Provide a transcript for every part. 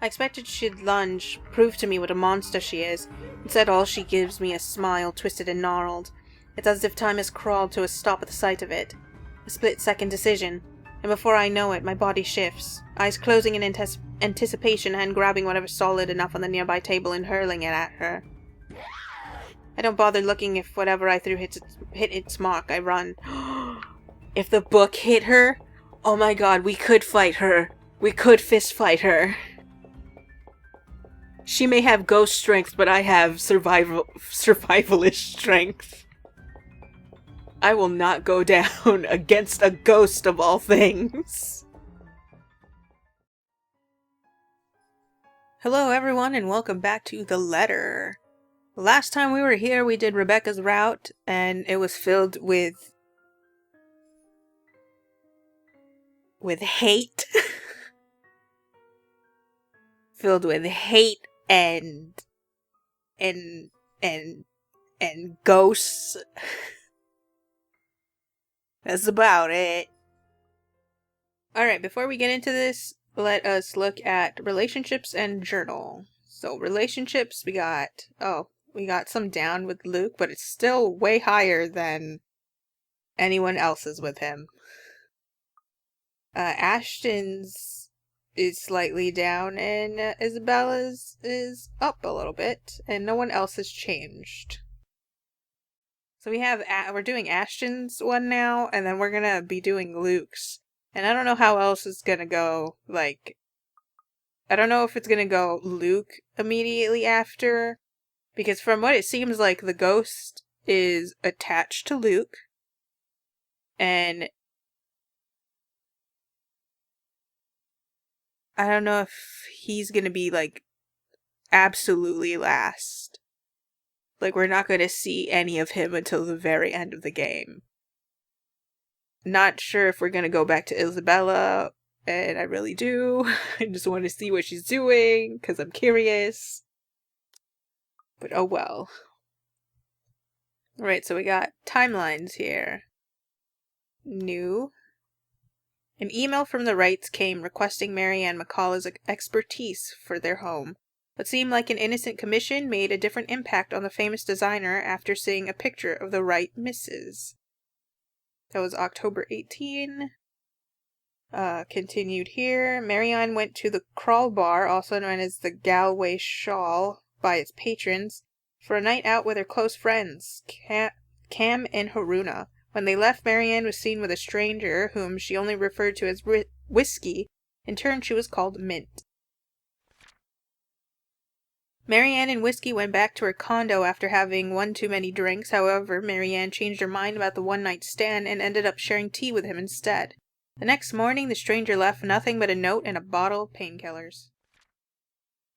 I expected she'd lunge, prove to me what a monster she is. Instead, all she gives me is a smile, twisted and gnarled. It's as if time has crawled to a stop at the sight of it. A split-second decision, and before I know it, my body shifts, eyes closing in anticipation and grabbing whatever's solid enough on the nearby table and hurling it at her. I don't bother looking if whatever I threw hit its mark. I run. If the book hit her, oh my god, we could fight her. We could fist fight her. She may have ghost strength, but I have survivalist strength. I will not go down against a ghost of all things. Hello everyone and welcome back to The Letter. Last time we were here we did Rebecca's route and it was filled with hate. Filled with hate and ghosts. That's about it. Alright, before we get into this, let us look at relationships and journal. So relationships, we got some down with Luke, but it's still way higher than anyone else's with him. Ashton's is slightly down, and Isabella's is up a little bit, and no one else has changed. So we're doing Ashton's one now, and then we're gonna be doing Luke's. And I don't know how else it's gonna go, I don't know if it's gonna go Luke immediately after, because from what it seems like, the ghost is attached to Luke, and I don't know if he's gonna be, absolutely last. We're not gonna see any of him until the very end of the game. Not sure if we're gonna go back to Isabella, and I really do. I just want to see what she's doing, because I'm curious. But oh well. Alright, so we got timelines here. New. An email from the Wrights came requesting Marianne McCall's expertise for their home. What seemed like an innocent commission made a different impact on the famous designer after seeing a picture of the Wright misses. That was October 18. Continued here. Marianne went to the Crawl Bar, also known as the Galway Shawl, by its patrons, for a night out with her close friends, Cam and Haruna. When they left, Marianne was seen with a stranger, whom she only referred to as Whiskey. In turn, she was called Mint. Marianne and Whiskey went back to her condo after having one too many drinks. However, Marianne changed her mind about the one-night stand and ended up sharing tea with him instead. The next morning, the stranger left nothing but a note and a bottle of painkillers.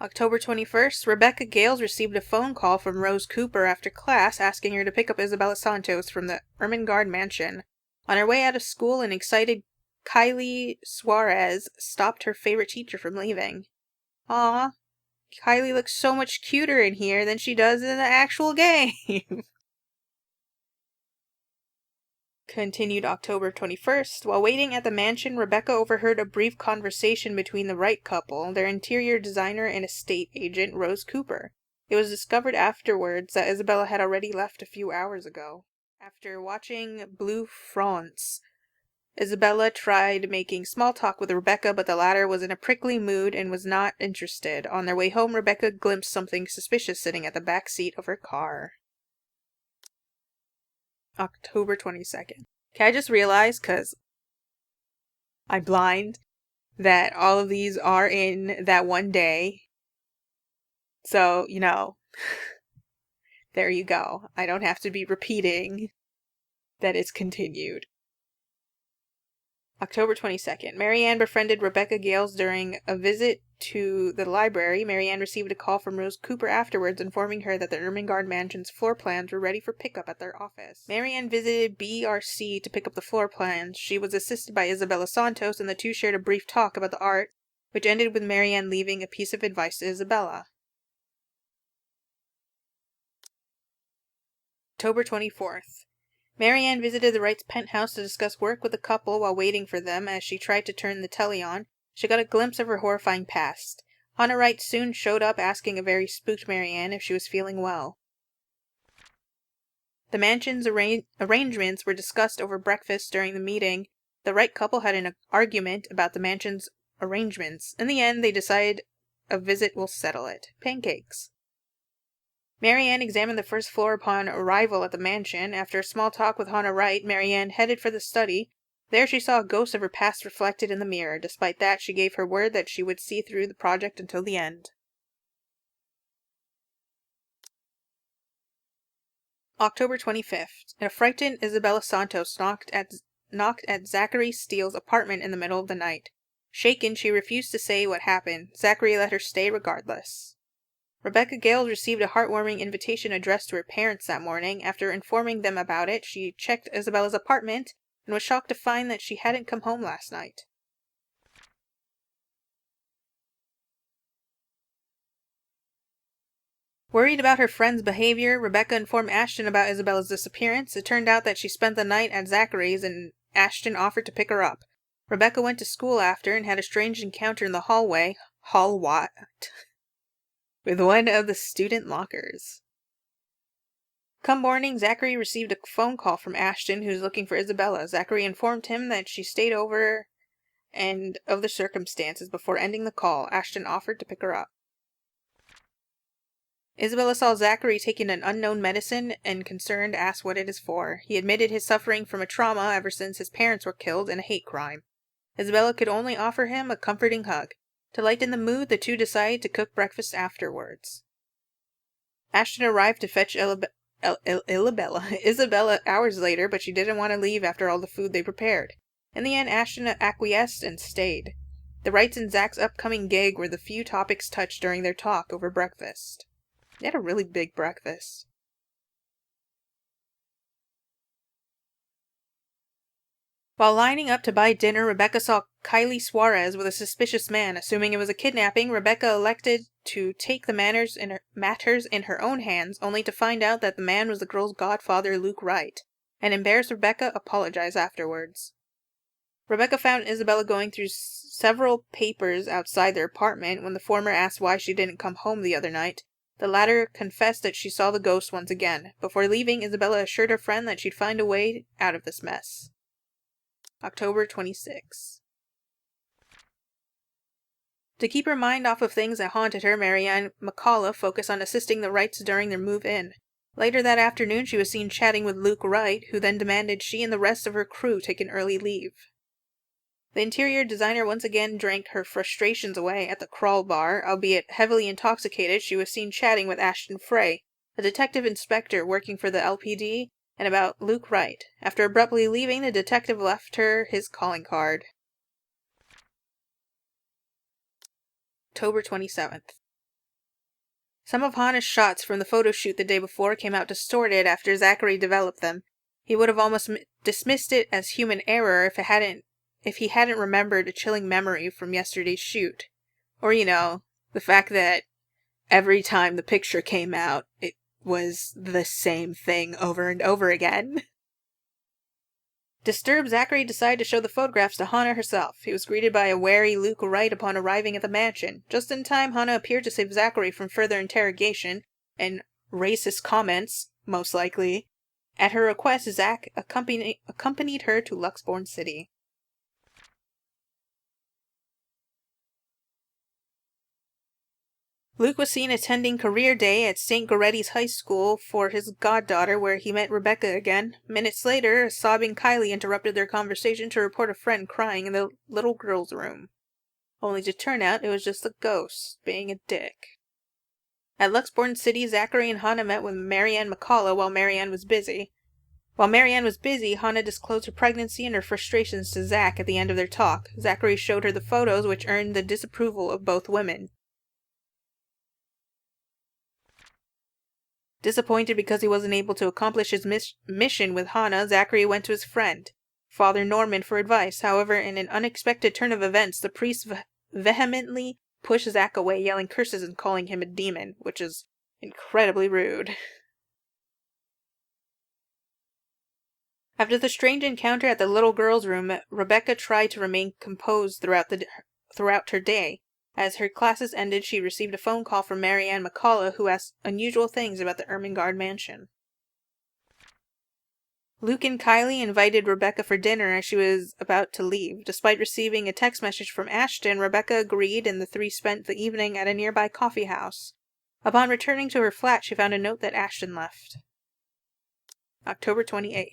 October 21st, Rebecca Gales received a phone call from Rose Cooper after class asking her to pick up Isabella Santos from the Ermengarde mansion. On her way out of school, an excited Kylie Suarez stopped her favorite teacher from leaving. Aw, Kylie looks so much cuter in here than she does in the actual game. Continued October 21st. While waiting at the mansion, Rebecca overheard a brief conversation between the Wright couple, their interior designer and estate agent, Rose Cooper. It was discovered afterwards that Isabella had already left a few hours ago. After watching Blue France, Isabella tried making small talk with Rebecca, but the latter was in a prickly mood and was not interested. On their way home, Rebecca glimpsed something suspicious sitting at the back seat of her car. October 22nd. Okay, I just realized, because I'm blind, that all of these are in that one day. So, there you go. I don't have to be repeating that it's continued. October 22nd. Marianne befriended Rebecca Gales during a visit to the library. Marianne received a call from Rose Cooper afterwards informing her that the Ermengarde mansion's floor plans were ready for pickup at their office. Marianne visited BRC to pick up the floor plans. She was assisted by Isabella Santos, and the two shared a brief talk about the art, which ended with Marianne leaving a piece of advice to Isabella. October 24th. Marianne visited the Wrights' penthouse to discuss work with the couple while waiting for them. As she tried to turn the telly on, she got a glimpse of her horrifying past. Hannah Wright soon showed up asking a very spooked Marianne if she was feeling well. The mansion's arrangements were discussed over breakfast during the meeting. The Wright couple had an argument about the mansion's arrangements. In the end, they decided a visit will settle it. Pancakes. Marianne examined the first floor upon arrival at the mansion. After a small talk with Hannah Wright, Marianne headed for the study. There she saw a ghost of her past reflected in the mirror. Despite that, she gave her word that she would see through the project until the end. October 25th. A frightened Isabella Santos knocked at Zachary Steele's apartment in the middle of the night. Shaken, she refused to say what happened. Zachary let her stay regardless. Rebecca Gales received a heartwarming invitation addressed to her parents that morning. After informing them about it, she checked Isabella's apartment and was shocked to find that she hadn't come home last night. Worried about her friend's behavior, Rebecca informed Ashton about Isabella's disappearance. It turned out that she spent the night at Zachary's and Ashton offered to pick her up. Rebecca went to school after and had a strange encounter in the hallway. With one of the student lockers. Come morning, Zachary received a phone call from Ashton, who was looking for Isabella. Zachary informed him that she stayed over and of the circumstances. Before ending the call, Ashton offered to pick her up. Isabella saw Zachary taking an unknown medicine and, concerned, asked what it is for. He admitted his suffering from a trauma ever since his parents were killed in a hate crime. Isabella could only offer him a comforting hug. To lighten the mood, the two decided to cook breakfast afterwards. Ashton arrived to fetch Isabella hours later, but she didn't want to leave after all the food they prepared. In the end, Ashton acquiesced and stayed. The Wrights and Zach's upcoming gig were the few topics touched during their talk over breakfast. They had a really big breakfast. While lining up to buy dinner, Rebecca saw Kylie Suarez with a suspicious man. Assuming it was a kidnapping, Rebecca elected to take the matters in her own hands, only to find out that the man was the girl's godfather, Luke Wright. An embarrassed Rebecca apologized afterwards. Rebecca found Isabella going through several papers outside their apartment. When the former asked why she didn't come home the other night, the latter confessed that she saw the ghost once again. Before leaving, Isabella assured her friend that she'd find a way out of this mess. October 26. To keep her mind off of things that haunted her, Marianne McCullough focused on assisting the Wrights during their move-in. Later that afternoon, she was seen chatting with Luke Wright, who then demanded she and the rest of her crew take an early leave. The interior designer once again drank her frustrations away at the Crawl Bar. Albeit heavily intoxicated, she was seen chatting with Ashton Frey, a detective inspector working for the LPD, and about Luke Wright. After abruptly leaving, the detective left her his calling card. October 27th. Some of Hannah's shots from the photo shoot the day before came out distorted after Zachary developed them. He would have almost dismissed it as human error if he hadn't remembered a chilling memory from yesterday's shoot. Or, the fact that every time the picture came out, it was the same thing over and over again. Disturbed, Zachary decided to show the photographs to Hannah herself. He was greeted by a wary Luke Wright upon arriving at the mansion. Just in time, Hannah appeared to save Zachary from further interrogation and racist comments, most likely. At her request, Zach accompanied her to Luxbourne City. Luke was seen attending career day at St. Goretti's High School for his goddaughter, where he met Rebecca again. Minutes later, a sobbing Kylie interrupted their conversation to report a friend crying in the little girl's room. Only to turn out it was just a ghost, being a dick. At Luxbourne City, Zachary and Hannah met with Marianne McCullough while Marianne was busy. Hannah disclosed her pregnancy and her frustrations to Zach at the end of their talk. Zachary showed her the photos, which earned the disapproval of both women. Disappointed because he wasn't able to accomplish his mission with Hannah, Zachary went to his friend, Father Norman, for advice. However, in an unexpected turn of events, the priest vehemently pushed Zach away, yelling curses and calling him a demon, which is incredibly rude. After the strange encounter at the little girl's room, Rebecca tried to remain composed throughout her day. As her classes ended, she received a phone call from Marianne McCullough, who asked unusual things about the Ermengarde mansion. Luke and Kylie invited Rebecca for dinner as she was about to leave. Despite receiving a text message from Ashton, Rebecca agreed, and the three spent the evening at a nearby coffee house. Upon returning to her flat, she found a note that Ashton left. October 28th.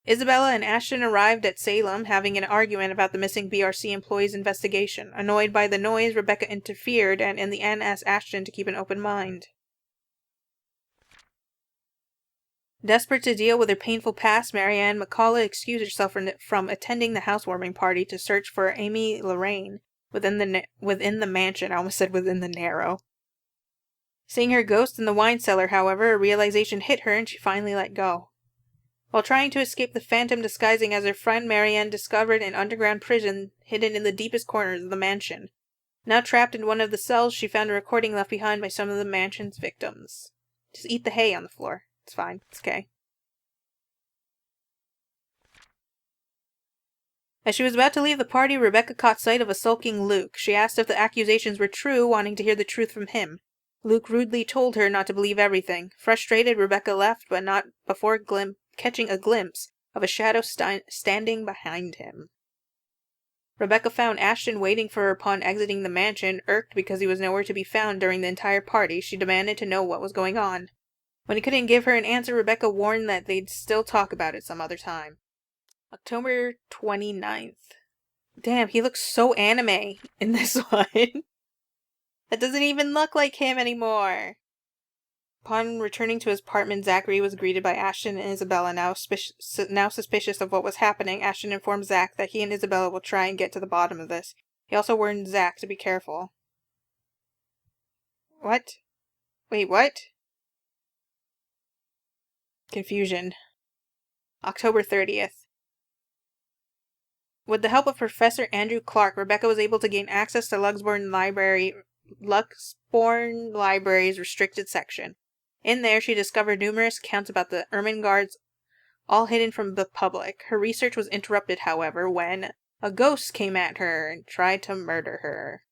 Isabella and Ashton arrived at Salem, having an argument about the missing BRC employee's investigation. Annoyed by the noise, Rebecca interfered, and in the end asked Ashton to keep an open mind. Desperate to deal with her painful past, Marianne McCullough excused herself from attending the housewarming party to search for Amy Lorraine within the mansion. I almost said within the narrow. Seeing her ghost in the wine cellar, however, a realization hit her and she finally let go. While trying to escape the phantom disguising as her friend, Marianne discovered an underground prison hidden in the deepest corners of the mansion. Now trapped in one of the cells, she found a recording left behind by some of the mansion's victims. Just eat the hay on the floor. It's fine. It's okay. As she was about to leave the party, Rebecca caught sight of a sulking Luke. She asked if the accusations were true, wanting to hear the truth from him. Luke rudely told her not to believe everything. Frustrated, Rebecca left, but not before catching a glimpse of a shadow standing behind him. Rebecca found Ashton waiting for her upon exiting the mansion. Irked because he was nowhere to be found during the entire party, she demanded to know what was going on. When he couldn't give her an answer, Rebecca warned that they'd still talk about it some other time. October 29th. Damn, he looks so anime in this one. That doesn't even look like him anymore. Upon returning to his apartment, Zachary was greeted by Ashton and Isabella. Now suspicious of what was happening, Ashton informed Zach that he and Isabella will try and get to the bottom of this. He also warned Zach to be careful. What? Wait, what? Confusion. October 30th. With the help of Professor Andrew Clark, Rebecca was able to gain access to Luxbourne Library's restricted section. In there, she discovered numerous accounts about the Ermengardes, all hidden from the public. Her research was interrupted, however, when a ghost came at her and tried to murder her.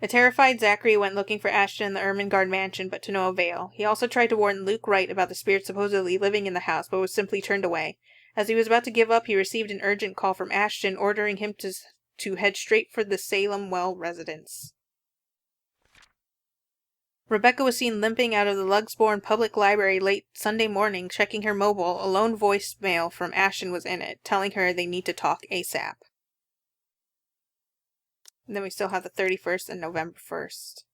A terrified Zachary went looking for Ashton in the Ermengarde mansion, but to no avail. He also tried to warn Luke Wright about the spirits supposedly living in the house, but was simply turned away. As he was about to give up, he received an urgent call from Ashton, ordering him to head straight for the Salem Well residence. Rebecca was seen limping out of the Luxbourne Public Library late Sunday morning. Checking her mobile, a lone voicemail from Ashton was in it, telling her they need to talk ASAP. And then we still have the 31st and November 1st.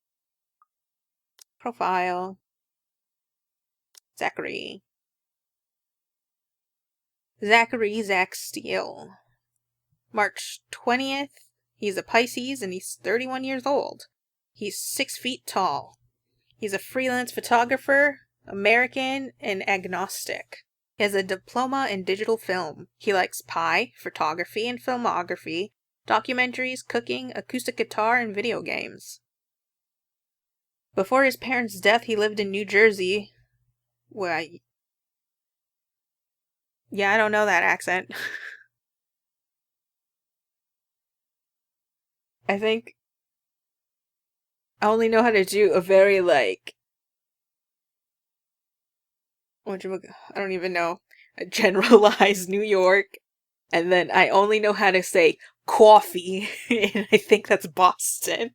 Profile. Zachary. Zach Steele. March 20th. He's a Pisces and he's 31 years old. He's 6 feet tall. He's a freelance photographer, American, and agnostic. He has a diploma in digital film. He likes pie, photography and filmography, documentaries, cooking, acoustic guitar, and video games. Before his parents' death, he lived in New Jersey. Well, yeah, I don't know that accent. I think I only know how to do a very, I don't even know, a generalized New York, and then I only know how to say coffee, and I think that's Boston.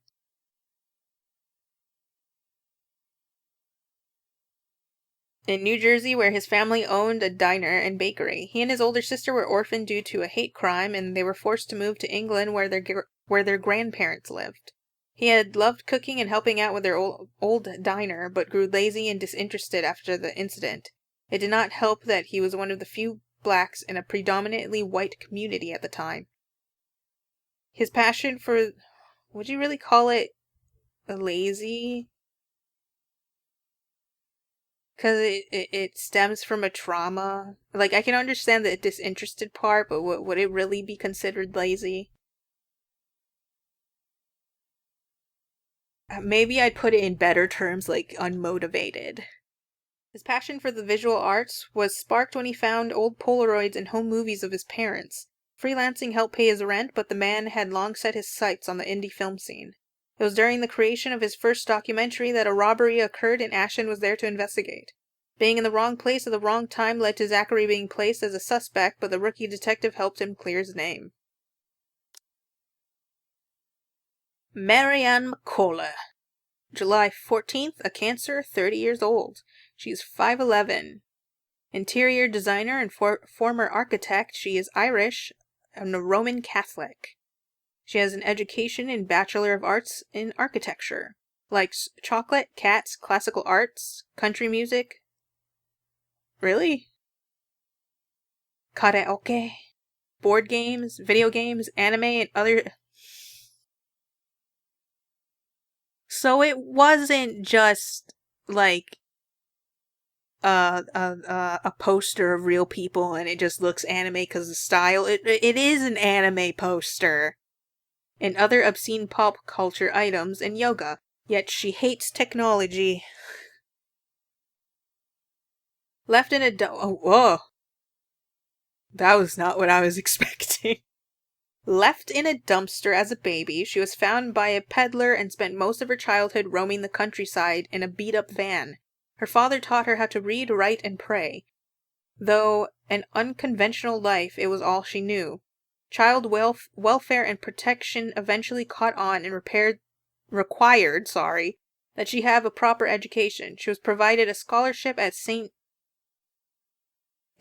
In New Jersey, where his family owned a diner and bakery. He and his older sister were orphaned due to a hate crime, and they were forced to move to England where their grandparents lived. He had loved cooking and helping out with their old diner, but grew lazy and disinterested after the incident. It did not help that he was one of the few blacks in a predominantly white community at the time. His passion for, would you really call it lazy? Because it stems from a trauma. I can understand the disinterested part, but would it really be considered lazy? Maybe I'd put it in better terms, like unmotivated. His passion for the visual arts was sparked when he found old Polaroids and home movies of his parents. Freelancing helped pay his rent, but the man had long set his sights on the indie film scene. It was during the creation of his first documentary that a robbery occurred and Ashton was there to investigate. Being in the wrong place at the wrong time led to Zachary being placed as a suspect, but the rookie detective helped him clear his name. Marianne McCullough. July 14th, a Cancer, 30 years old. She's 5'11". Interior designer and former architect, she is Irish and a Roman Catholic. She has an education in Bachelor of Arts in Architecture. Likes chocolate, cats, classical arts, country music. Really? Karaoke, board games, video games, anime, and other... So it wasn't just, like, a poster of real people and it just looks anime because of style. It is an anime poster. And other obscene pop culture items and yoga. Yet she hates technology. Left in a oh, whoa. That was not what I was expecting. Left in a dumpster as a baby, she was found by a peddler and spent most of her childhood roaming the countryside in a beat-up van. Her father taught her how to read, write, and pray. Though an unconventional life, it was all she knew. Child welfare and protection eventually caught on and required that she have a proper education. She was provided a scholarship at St.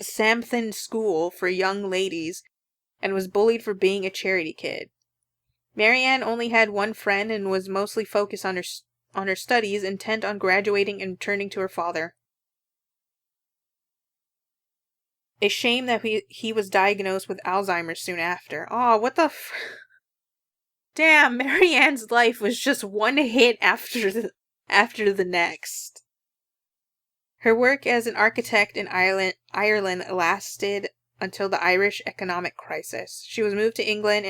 Samson School for young ladies and was bullied for being a charity kid. Marianne only had one friend and was mostly focused on her studies, intent on graduating and returning to her father. A shame that he was diagnosed with Alzheimer's soon after. Oh, what the Damn, Marianne's life was just one hit after the next. Her work as an architect in Ireland lasted until the Irish economic crisis. She moved to England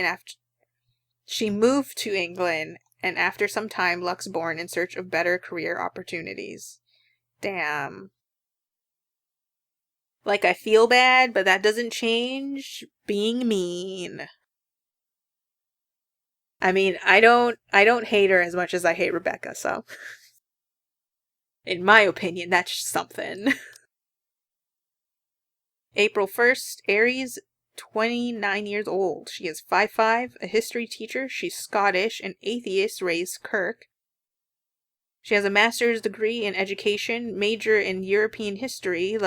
and after some time left born in search of better career opportunities. Damn. Like, I feel bad, but that doesn't change being mean. I mean, I don't hate her as much as I hate Rebecca, so. In my opinion, that's something. April 1st, Aries, 29 years old. She is 5'5", a history teacher. She's Scottish, an atheist, raised Kirk. She has a master's degree in education, major in European history,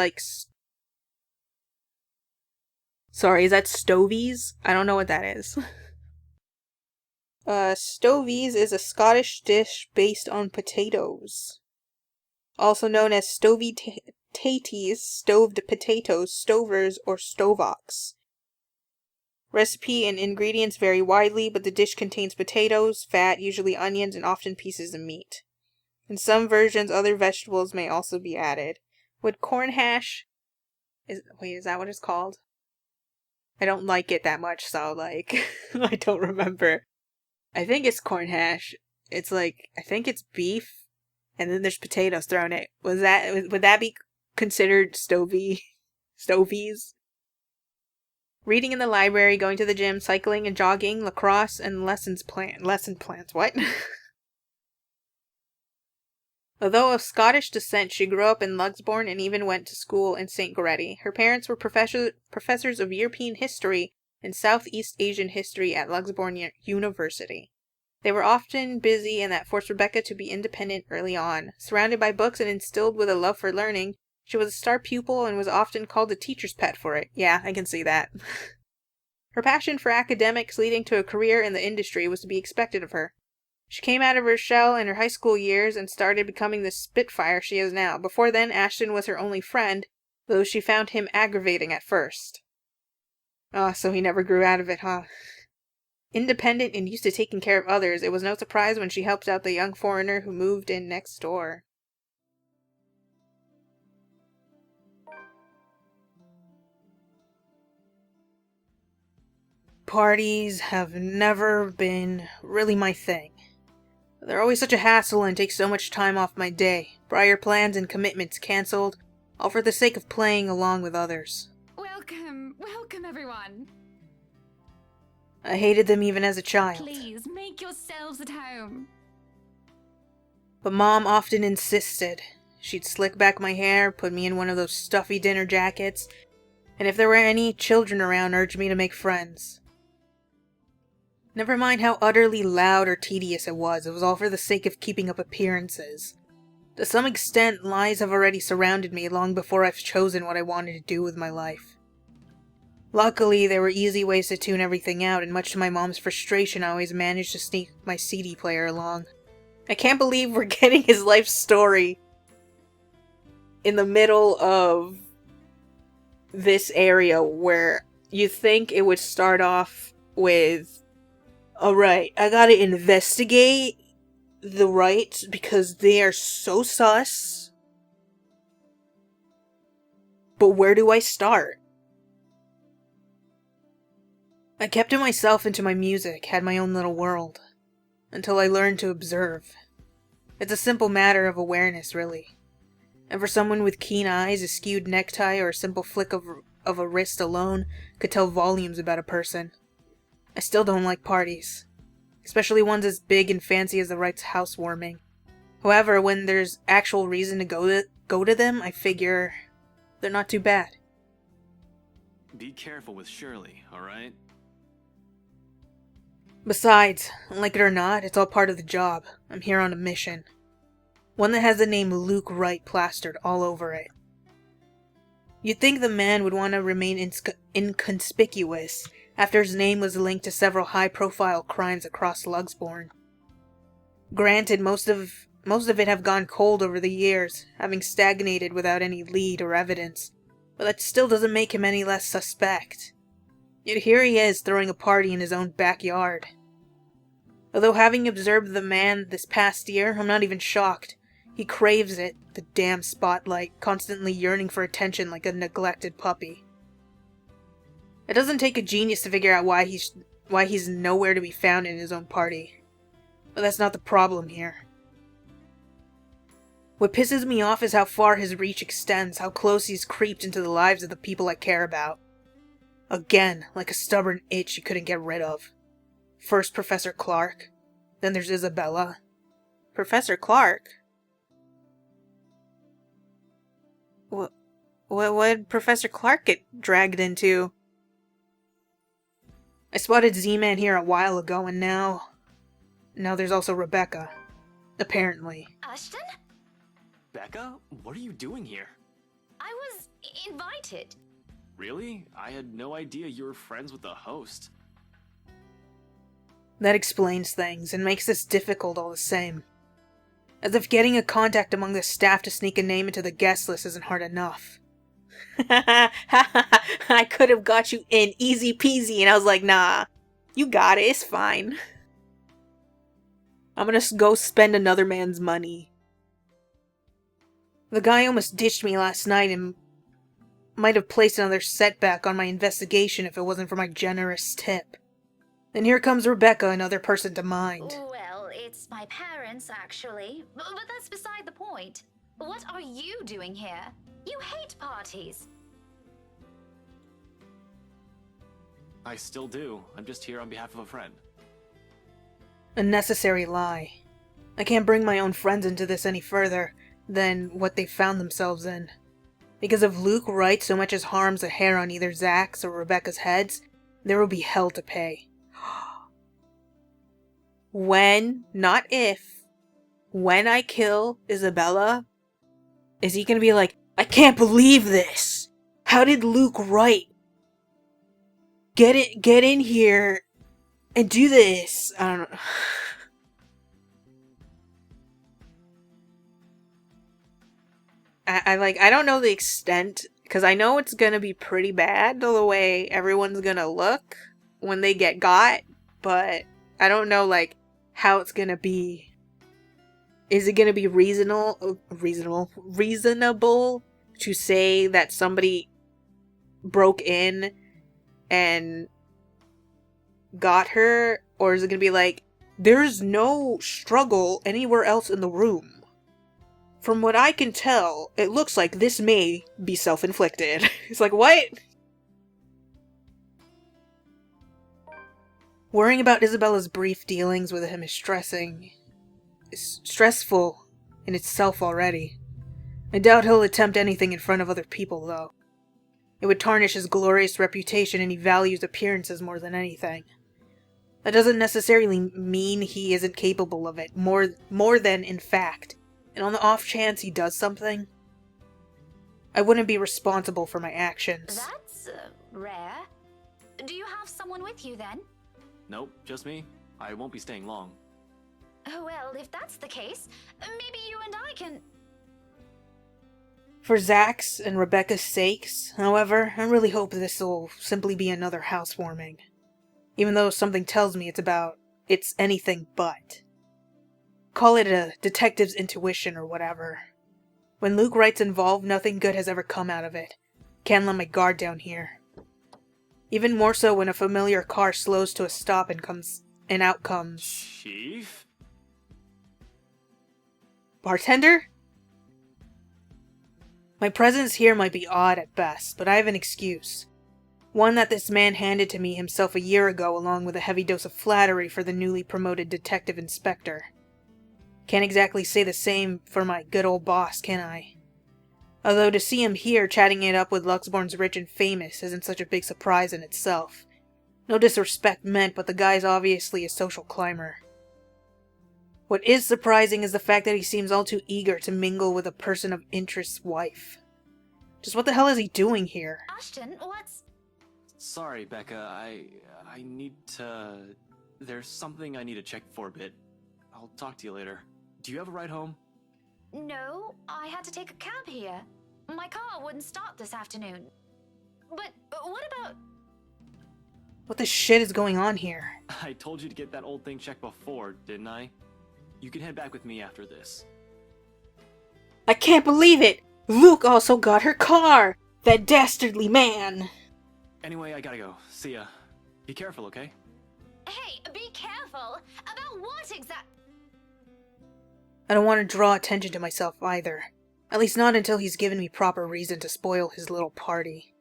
Sorry, is that stovies? I don't know what that is. Stovies is a Scottish dish based on potatoes. Also known as taties, stoved potatoes, stovers, or stovocks. Recipe and ingredients vary widely, but the dish contains potatoes, fat, usually onions, and often pieces of meat. In some versions, other vegetables may also be added. Would corn hash... is that what it's called? I don't like it that much, so, I don't remember. I think it's corn hash. It's I think it's beef, and then there's potatoes thrown in it. Would that be considered stovies? Reading in the library, going to the gym, cycling and jogging, lacrosse, and lesson plans. What? Although of Scottish descent, she grew up in Luxbourne and even went to school in St. Goretti. Her parents were professors of European history and Southeast Asian history at Luxbourne University. They were often busy, and that forced Rebecca to be independent early on. Surrounded by books and instilled with a love for learning, she was a star pupil and was often called the teacher's pet for it. Yeah, I can see that. Her passion for academics leading to a career in the industry was to be expected of her. She came out of her shell in her high school years and started becoming the spitfire she is now. Before then, Ashton was her only friend, though she found him aggravating at first. Oh, so he never grew out of it, huh? Independent and used to taking care of others, it was no surprise when she helped out the young foreigner who moved in next door. Parties have never been really my thing. They're always such a hassle and take so much time off my day. Prior plans and commitments cancelled, all for the sake of playing along with others. Welcome everyone. I hated them even as a child. Please, make yourselves at home. But Mom often insisted. She'd slick back my hair, put me in one of those stuffy dinner jackets, and if there were any children around, urged me to make friends. Never mind how utterly loud or tedious it was all for the sake of keeping up appearances. To some extent, lies have already surrounded me long before I've chosen what I wanted to do with my life. Luckily, there were easy ways to tune everything out, and much to my mom's frustration, I always managed to sneak my CD player along. I can't believe we're getting his life story in the middle of this area where you think it would start off with, alright, I gotta investigate the rights because they are so sus. But where do I start? I kept to myself and to my music, had my own little world, until I learned to observe. It's a simple matter of awareness, really. And for someone with keen eyes, a skewed necktie or a simple flick of a wrist alone could tell volumes about a person. I still don't like parties, especially ones as big and fancy as the Wright's housewarming. However, when there's actual reason to go to them, I figure they're not too bad. Be careful with Shirley, alright? Besides, like it or not, it's all part of the job. I'm here on a mission. One that has the name Luke Wright plastered all over it. You'd think the man would want to remain inconspicuous after his name was linked to several high-profile crimes across Lugsborn. Granted, most of it have gone cold over the years, having stagnated without any lead or evidence, but that still doesn't make him any less suspect. Yet here he is, throwing a party in his own backyard. Although having observed the man this past year, I'm not even shocked. He craves it, the damn spotlight, constantly yearning for attention like a neglected puppy. It doesn't take a genius to figure out why he's nowhere to be found in his own party. But that's not the problem here. What pisses me off is how far his reach extends, how close he's creeped into the lives of the people I care about. Again, like a stubborn itch you couldn't get rid of. First Professor Clark, then there's Isabella. Professor Clark? What did Professor Clark get dragged into? I spotted Z-Man here a while ago, and now there's also Rebecca. Apparently. Ashton? Becca? What are you doing here? I was invited. Really? I had no idea you were friends with the host. That explains things, and makes this difficult all the same. As if getting a contact among the staff to sneak a name into the guest list isn't hard enough. I could have got you in easy peasy, and I was like, nah, you got it, it's fine. I'm gonna go spend another man's money. The guy almost ditched me last night and might have placed another setback on my investigation if it wasn't for my generous tip. Then here comes Rebecca, another person to mind. Well, it's my parents, actually. But that's beside the point. What are you doing here? You hate parties. I still do. I'm just here on behalf of a friend. A necessary lie. I can't bring my own friends into this any further than what they found themselves in. Because if Luke Wright so much as harms a hair on either Zach's or Rebecca's heads, there will be hell to pay. When, not if, when I kill Isabella, is he gonna be like, I can't believe this! How did Luke Wright get in here and do this? I don't know. I don't know the extent, because I know it's gonna be pretty bad the way everyone's gonna look when they get got, but I don't know, like, how it's gonna be. Is it gonna be reasonable to say that somebody broke in and got her? Or is it gonna be like, there's no struggle anywhere else in the room? From what I can tell, it looks like this may be self-inflicted. It's like, what? Worrying about Isabella's brief dealings with him is stressful in itself already. I doubt he'll attempt anything in front of other people, though. It would tarnish his glorious reputation, and he values appearances more than anything. That doesn't necessarily mean he isn't capable of it, more than in fact. And on the off chance he does something, I wouldn't be responsible for my actions. That's rare. Do you have someone with you then? Nope, just me. I won't be staying long. Oh well, if that's the case, maybe you and I can... For Zach's and Rebecca's sakes, however, I really hope this'll simply be another housewarming. Even though something tells me it's anything but. Call it a detective's intuition or whatever. When Luke Wright's involved, nothing good has ever come out of it. Can't let my guard down here. Even more so when a familiar car slows to a stop and out comes... Chief? Bartender? My presence here might be odd at best, but I have an excuse. One that this man handed to me himself a year ago along with a heavy dose of flattery for the newly promoted detective inspector. Can't exactly say the same for my good old boss, can I? Although to see him here chatting it up with Luxborn's rich and famous isn't such a big surprise in itself. No disrespect meant, but the guy's obviously a social climber. What is surprising is the fact that he seems all too eager to mingle with a person of interest's wife. Just what the hell is he doing here? Ashton, what's... Sorry, Becca. I need to... There's something I need to check for a bit. I'll talk to you later. Do you have a ride home? No, I had to take a cab here. My car wouldn't start this afternoon. But what about... What the shit is going on here? I told you to get that old thing checked before, didn't I? You can head back with me after this. I can't believe it! Luke also got her car! That dastardly man! Anyway, I gotta go. See ya. Be careful, okay? Hey, be careful! About what exact... I don't want to draw attention to myself either. At least not until he's given me proper reason to spoil his little party.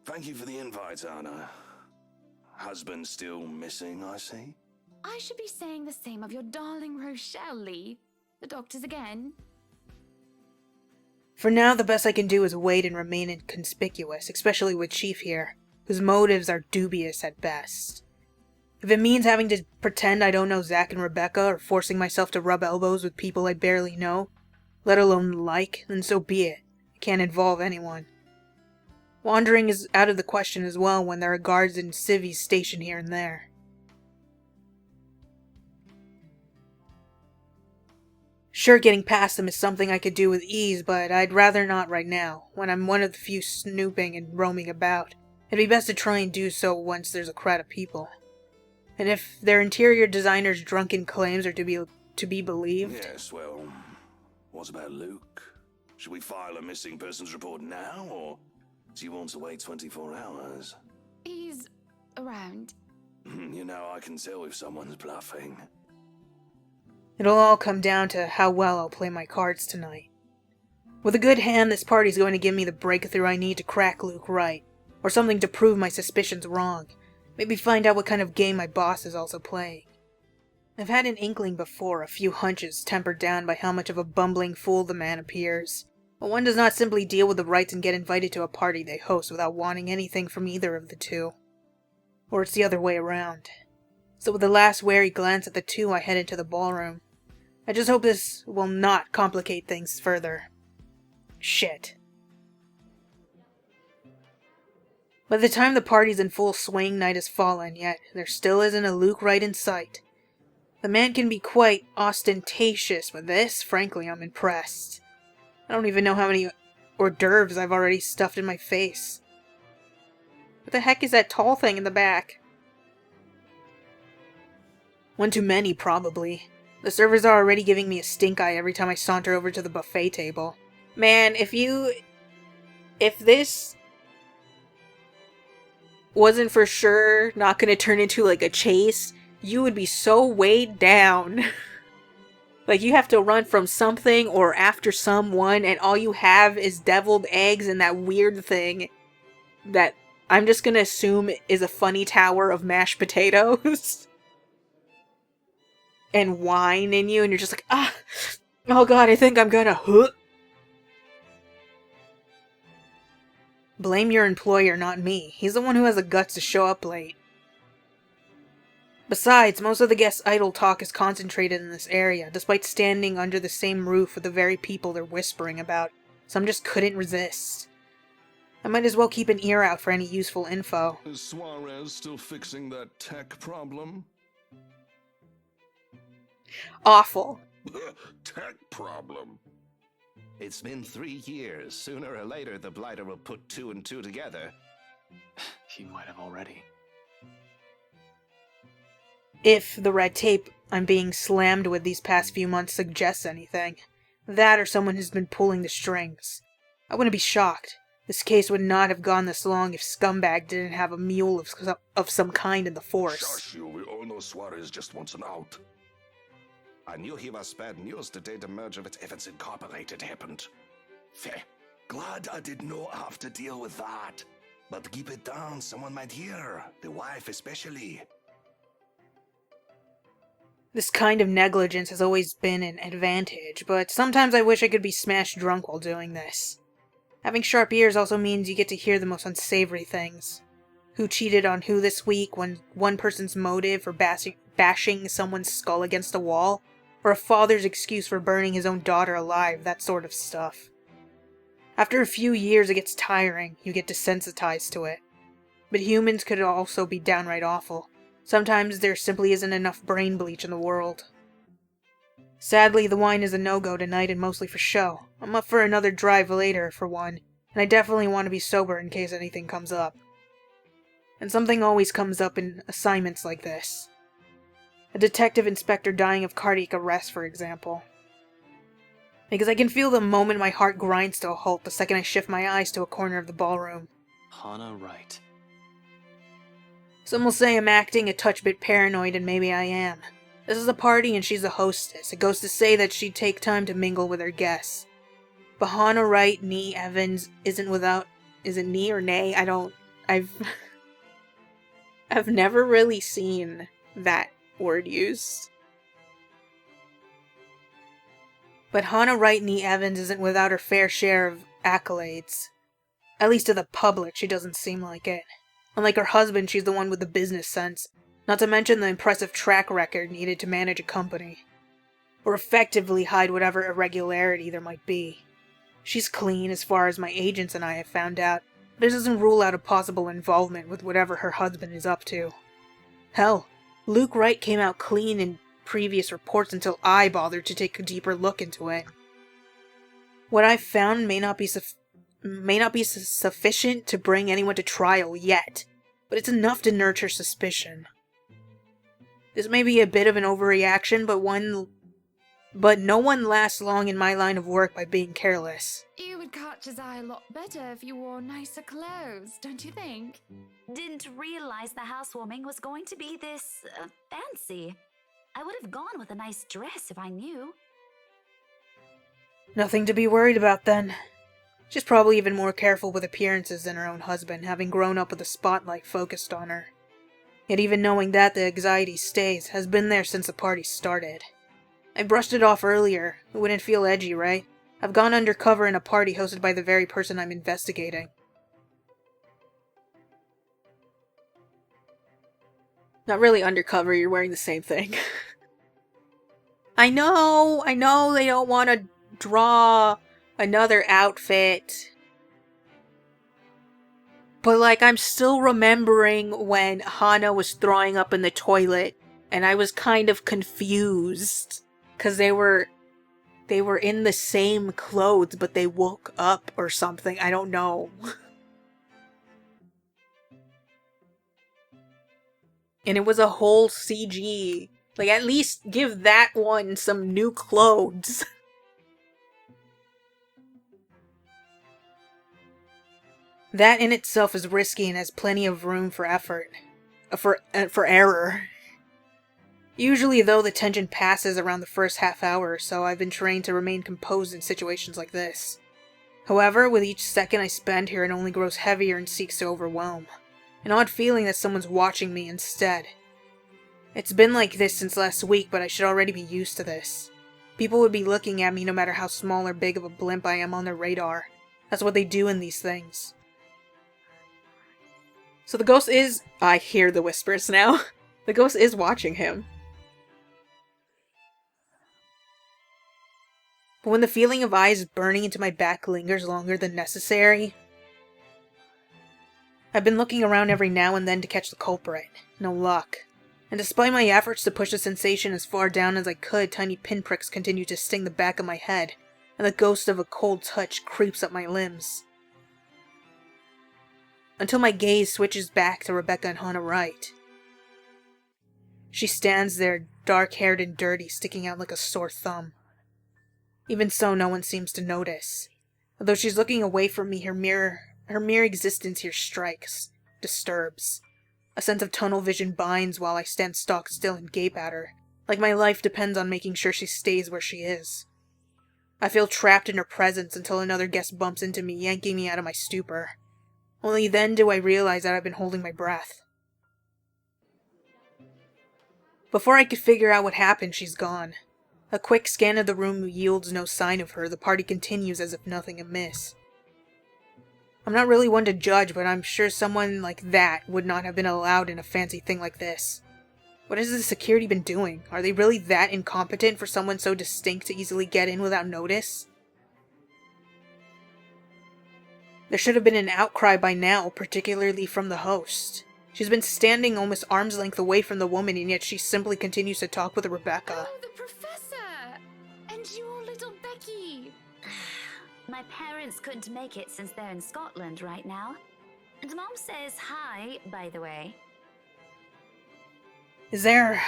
Thank you for the invite, Anna. Husband still missing, I see? I should be saying the same of your darling Rochelle, Lee. The doctors again. For now, the best I can do is wait and remain inconspicuous, especially with Chief here, whose motives are dubious at best. If it means having to pretend I don't know Zach and Rebecca, or forcing myself to rub elbows with people I barely know, let alone like, then so be it. I can't involve anyone. Wandering is out of the question as well when there are guards and civvies stationed here and there. Sure, getting past them is something I could do with ease, but I'd rather not right now, when I'm one of the few snooping and roaming about. It'd be best to try and do so once there's a crowd of people. And if their interior designer's drunken claims are to be believed... Yes, well, what about Luke? Should we file a missing persons report now, or do you want to wait 24 hours? He's around. You know, I can tell if someone's bluffing. It'll all come down to how well I'll play my cards tonight. With a good hand, this party's going to give me the breakthrough I need to crack Luke Wright, or something to prove my suspicions wrong. Maybe find out what kind of game my boss is also playing. I've had an inkling before, a few hunches tempered down by how much of a bumbling fool the man appears. But one does not simply deal with the Wrights and get invited to a party they host without wanting anything from either of the two. Or it's the other way around. So with a last wary glance at the two, I head into the ballroom. I just hope this will not complicate things further. Shit. By the time the party's in full swing, night has fallen, yet there still isn't a Luke Wright in sight. The man can be quite ostentatious, but this, frankly, I'm impressed. I don't even know how many hors d'oeuvres I've already stuffed in my face. What the heck is that tall thing in the back? One too many, probably. The servers are already giving me a stink eye every time I saunter over to the buffet table. Man, if this wasn't for sure not gonna turn into like a chase, you would be so weighed down. Like you have to run from something or after someone and all you have is deviled eggs and that weird thing that I'm just gonna assume is a funny tower of mashed potatoes. and whine in you, and you're just like, ah, oh god, I think I'm gonna, huh. Blame your employer, not me. He's the one who has the guts to show up late. Besides, most of the guests' idle talk is concentrated in this area, despite standing under the same roof with the very people they're whispering about. Some just couldn't resist. I might as well keep an ear out for any useful info. Is Suarez still fixing that tech problem? Awful. Tech problem? It's been 3 years. Sooner or later, the Blighter will put 2 and 2 together. He might have already. If the red tape I'm being slammed with these past few months suggests anything. That or someone has been pulling the strings. I wouldn't be shocked. This case would not have gone this long if Scumbag didn't have a mule of some kind in the force. Shush you, we all know Suarez just wants an out. I knew he was bad news the day the merger with Evans Incorporated happened. Fair. Glad I did not have to deal with that. But keep it down, someone might hear. The wife especially. This kind of negligence has always been an advantage, but sometimes I wish I could be smashed drunk while doing this. Having sharp ears also means you get to hear the most unsavory things. Who cheated on who this week, when one person's motive for bashing someone's skull against a wall, or a father's excuse for burning his own daughter alive, that sort of stuff. After a few years it gets tiring, you get desensitized to it. But humans could also be downright awful. Sometimes there simply isn't enough brain bleach in the world. Sadly, the wine is a no-go tonight and mostly for show. I'm up for another drive later, for one, and I definitely want to be sober in case anything comes up. And something always comes up in assignments like this. A detective inspector dying of cardiac arrest, for example. Because I can feel the moment my heart grinds to a halt the second I shift my eyes to a corner of the ballroom. Hannah Wright. Some will say I'm acting a touch bit paranoid, and maybe I am. This is a party and she's the hostess. It goes to say that she'd take time to mingle with her guests. But Hannah Wright Nee Evans isn't without... Is it nee or nay? I've never really seen that word used. But Hannah Wright Nee Evans isn't without her fair share of accolades. At least to the public, she doesn't seem like it. Unlike her husband, she's the one with the business sense, not to mention the impressive track record needed to manage a company. Or effectively hide whatever irregularity there might be. She's clean as far as my agents and I have found out, but it doesn't rule out a possible involvement with whatever her husband is up to. Hell, Luke Wright came out clean in previous reports until I bothered to take a deeper look into it. What I've found may not be sufficient to bring anyone to trial yet, but it's enough to nurture suspicion. This may be a bit of an overreaction, but no one lasts long in my line of work by being careless. You would catch his eye a lot better if you wore nicer clothes, don't you think? Didn't realize the housewarming was going to be this fancy. I would have gone with a nice dress if I knew. Nothing to be worried about then. She's probably even more careful with appearances than her own husband, having grown up with the spotlight focused on her. Yet even knowing that, the anxiety stays, has been there since the party started. I brushed it off earlier. It wouldn't feel edgy, right? I've gone undercover in a party hosted by the very person I'm investigating. Not really undercover, you're wearing the same thing. I know they don't want to draw another outfit. But like, I'm still remembering when Hannah was throwing up in the toilet, and I was kind of confused. Because they were in the same clothes, but they woke up or something. I don't know. And it was a whole CG. Like, at least give that one some new clothes. That in itself is risky and has plenty of room for effort. For error. Usually, though, the tension passes around the first half hour or so. I've been trained to remain composed in situations like this. However, with each second I spend here, it only grows heavier and seeks to overwhelm. An odd feeling that someone's watching me instead. It's been like this since last week, but I should already be used to this. People would be looking at me no matter how small or big of a blimp I am on their radar. That's what they do in these things. So the ghost is... I hear the whispers now. The ghost is watching him. But when the feeling of eyes burning into my back lingers longer than necessary... I've been looking around every now and then to catch the culprit. No luck. And despite my efforts to push the sensation as far down as I could, tiny pinpricks continue to sting the back of my head, and the ghost of a cold touch creeps up my limbs. Until my gaze switches back to Rebecca and Hannah Wright. She stands there, dark-haired and dirty, sticking out like a sore thumb. Even so, no one seems to notice. Although she's looking away from me, her mere existence here strikes, disturbs. A sense of tunnel vision binds while I stand stock still and gape at her, like my life depends on making sure she stays where she is. I feel trapped in her presence until another guest bumps into me, yanking me out of my stupor. Only then do I realize that I've been holding my breath. Before I could figure out what happened, she's gone. A quick scan of the room yields no sign of her. The party continues as if nothing amiss. I'm not really one to judge, but I'm sure someone like that would not have been allowed in a fancy thing like this. What has the security been doing? Are they really that incompetent for someone so distinct to easily get in without notice? There should have been an outcry by now, particularly from the host. She's been standing almost arm's length away from the woman, and yet she simply continues to talk with Rebecca. Oh, the professor! And your little Becky! My parents couldn't make it since they're in Scotland right now. And Mom says hi, by the way. Is there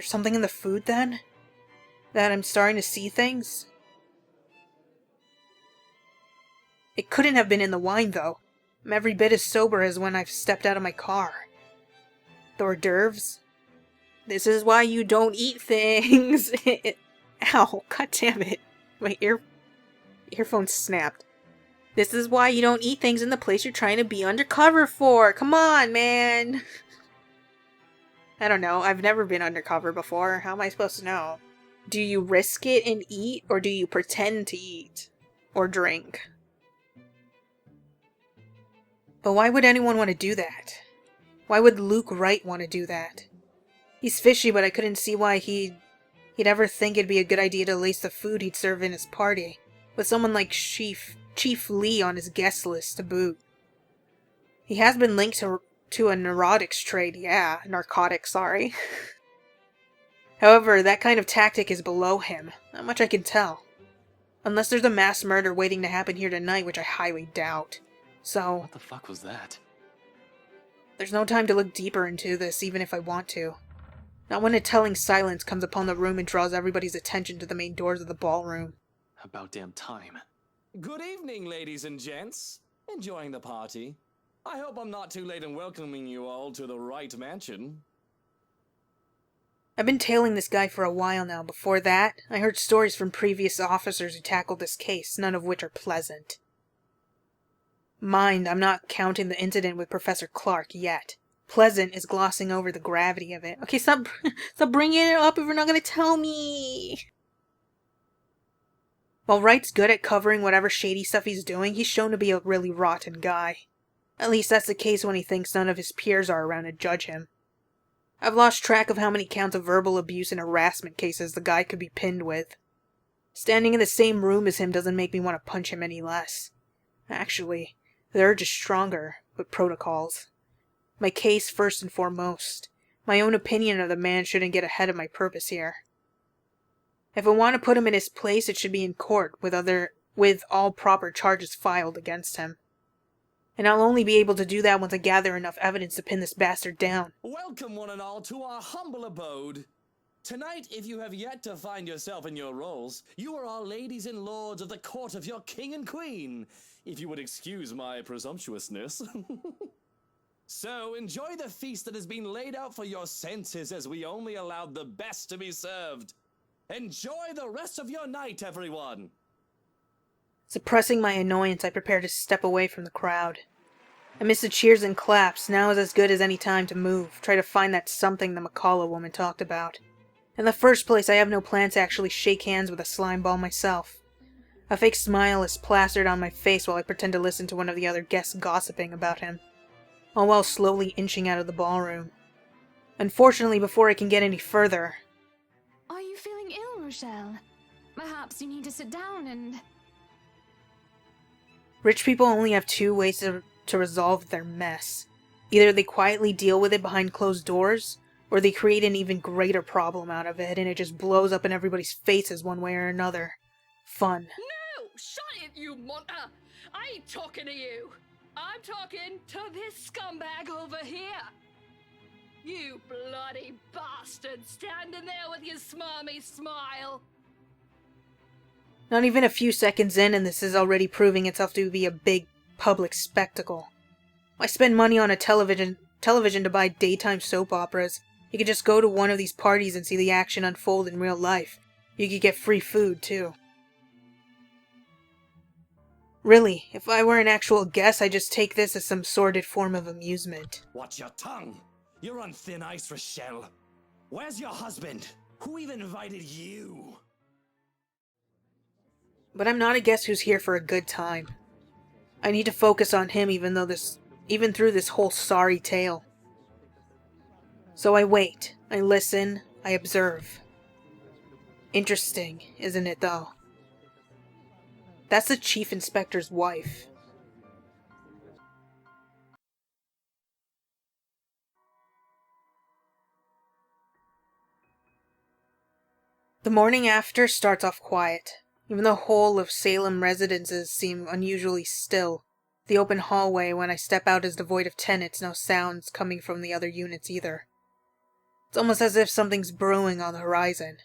something in the food then? That I'm starting to see things? It couldn't have been in the wine, though. I'm every bit as sober as when I've stepped out of my car. The hors d'oeuvres? This is why you don't eat things! Ow, god damn it. My earphone snapped. This is why you don't eat things in the place you're trying to be undercover for! Come on, man! I don't know, I've never been undercover before. How am I supposed to know? Do you risk it and eat, or do you pretend to eat? Or drink? But why would anyone want to do that? Why would Luke Wright want to do that? He's fishy, but I couldn't see why he'd ever think it'd be a good idea to lace the food he'd serve in his party, with someone like Chief Lee on his guest list to boot. He has been linked to a narcotics trade, sorry. However, that kind of tactic is below him, not much I can tell. Unless there's a mass murder waiting to happen here tonight, which I highly doubt. So, What the fuck was that? there's no time to look deeper into this, even if I want to. Not when a telling silence comes upon the room and draws everybody's attention to the main doors of the ballroom. About damn time. Good evening, ladies and gents. Enjoying the party? I hope I'm not too late in welcoming you all to the Wright Mansion. I've been tailing this guy for a while now. Before that, I heard stories from previous officers who tackled this case, none of which are pleasant. Mind, I'm not counting the incident with Professor Clark yet. Pleasant is glossing over the gravity of it. Okay, stop bringing it up if you're not going to tell me. While Wright's good at covering whatever shady stuff he's doing, he's shown to be a really rotten guy. At least that's the case when he thinks none of his peers are around to judge him. I've lost track of how many counts of verbal abuse and harassment cases the guy could be pinned with. Standing in the same room as him doesn't make me want to punch him any less. Actually, the urge is stronger, with protocols. My case first and foremost. My own opinion of the man shouldn't get ahead of my purpose here. If I want to put him in his place, it should be in court, with all proper charges filed against him. And I'll only be able to do that once I gather enough evidence to pin this bastard down. Welcome, one and all, to our humble abode. Tonight, if you have yet to find yourself in your roles, you are our ladies and lords of the court of your king and queen, if you would excuse my presumptuousness. So, enjoy the feast that has been laid out for your senses as we only allowed the best to be served. Enjoy the rest of your night, everyone! Suppressing my annoyance, I prepare to step away from the crowd. Amidst the cheers and claps, now is as good as any time to move, try to find that something the McCullough woman talked about. In the first place, I have no plan to actually shake hands with a slime ball myself. A fake smile is plastered on my face while I pretend to listen to one of the other guests gossiping about him, all while slowly inching out of the ballroom. Unfortunately, before I can get any further... Are you feeling ill, Rochelle? Perhaps you need to sit down and... Rich people only have two ways to resolve their mess. Either they quietly deal with it behind closed doors, or they create an even greater problem out of it, and it just blows up in everybody's faces one way or another. Fun. No! Shut it, you monster! I ain't talking to you! I'm talking to this scumbag over here! You bloody bastard standing there with your smarmy smile! Not even a few seconds in, and this is already proving itself to be a big public spectacle. Why spend money on a television to buy daytime soap operas? You could just go to one of these parties and see the action unfold in real life. You could get free food, too. Really, if I were an actual guest, I'd just take this as some sordid form of amusement. Watch your tongue! You're on thin ice, Rochelle. Where's your husband? Who even invited you? But I'm not a guest who's here for a good time. I need to focus on him even through this whole sorry tale. So I wait, I listen, I observe. Interesting, isn't it though? That's the chief inspector's wife. The morning after starts off quiet. Even the whole of Salem residences seem unusually still. The open hallway when I step out is devoid of tenants, no sounds coming from the other units either. It's almost as if something's brewing on the horizon.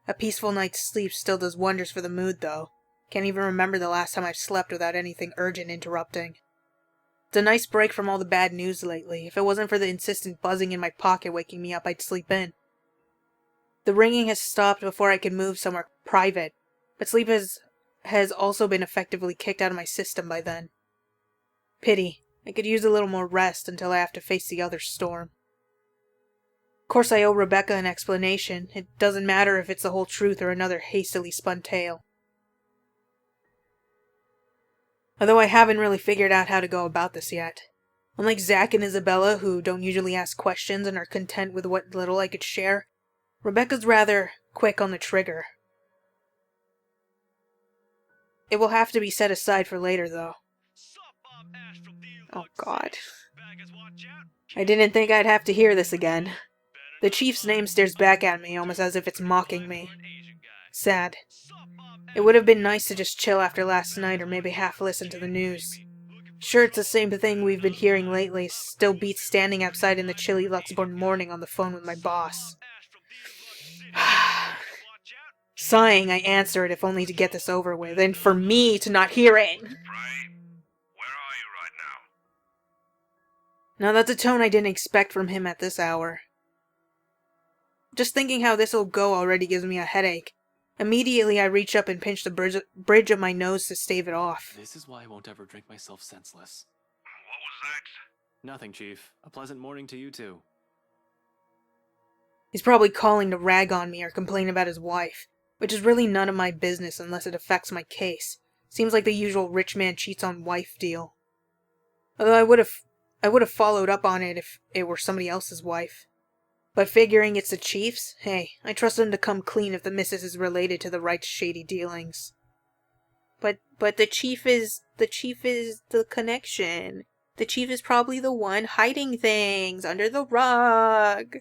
A peaceful night's sleep still does wonders for the mood though. Can't even remember the last time I've slept without anything urgent interrupting. It's a nice break from all the bad news lately. If it wasn't for the insistent buzzing in my pocket waking me up, I'd sleep in. The ringing has stopped before I could move somewhere private, but sleep has also been effectively kicked out of my system by then. Pity. I could use a little more rest until I have to face the other storm. Of course I owe Rebecca an explanation. It doesn't matter if it's the whole truth or another hastily spun tale. Although I haven't really figured out how to go about this yet. Unlike Zach and Isabella, who don't usually ask questions and are content with what little I could share, Rebecca's rather quick on the trigger. It will have to be set aside for later, though. Oh god. I didn't think I'd have to hear this again. The chief's name stares back at me, almost as if it's mocking me. Sad. It would have been nice to just chill after last night, or maybe half listen to the news. Sure, it's the same thing we've been hearing lately, still beats standing outside in the chilly Luxembourg morning on the phone with my boss. Sighing, I answer it if only to get this over with, and for me to not hear it. Where are you right Now that's a tone I didn't expect from him at this hour. Just thinking how this'll go already gives me a headache. Immediately I reach up and pinch the bridge of my nose to stave it off. This is why I won't ever drink myself senseless. What was that? Nothing, Chief. A pleasant morning to you too. He's probably calling to rag on me or complain about his wife, which is really none of my business unless it affects my case. Seems like the usual rich man cheats on wife deal. Although I would have followed up on it if it were somebody else's wife. But figuring it's the chief's, hey, I trust him to come clean if the missus is related to the right's shady dealings. But the chief is the connection. The chief is probably the one hiding things under the rug.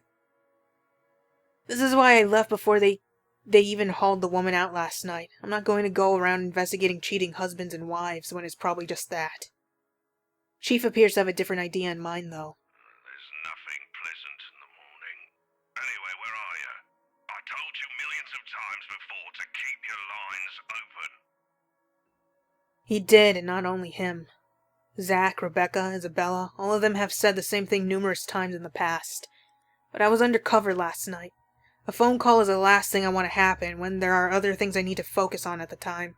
This is why I left before they even hauled the woman out last night. I'm not going to go around investigating cheating husbands and wives when it's probably just that. Chief appears to have a different idea in mind, though. There's nothing pleasant in the morning. Anyway, where are you? I told you millions of times before to keep your lines open. He did, and not only him. Zach, Rebecca, Isabella, all of them have said the same thing numerous times in the past. But I was undercover last night. A phone call is the last thing I want to happen when there are other things I need to focus on at the time.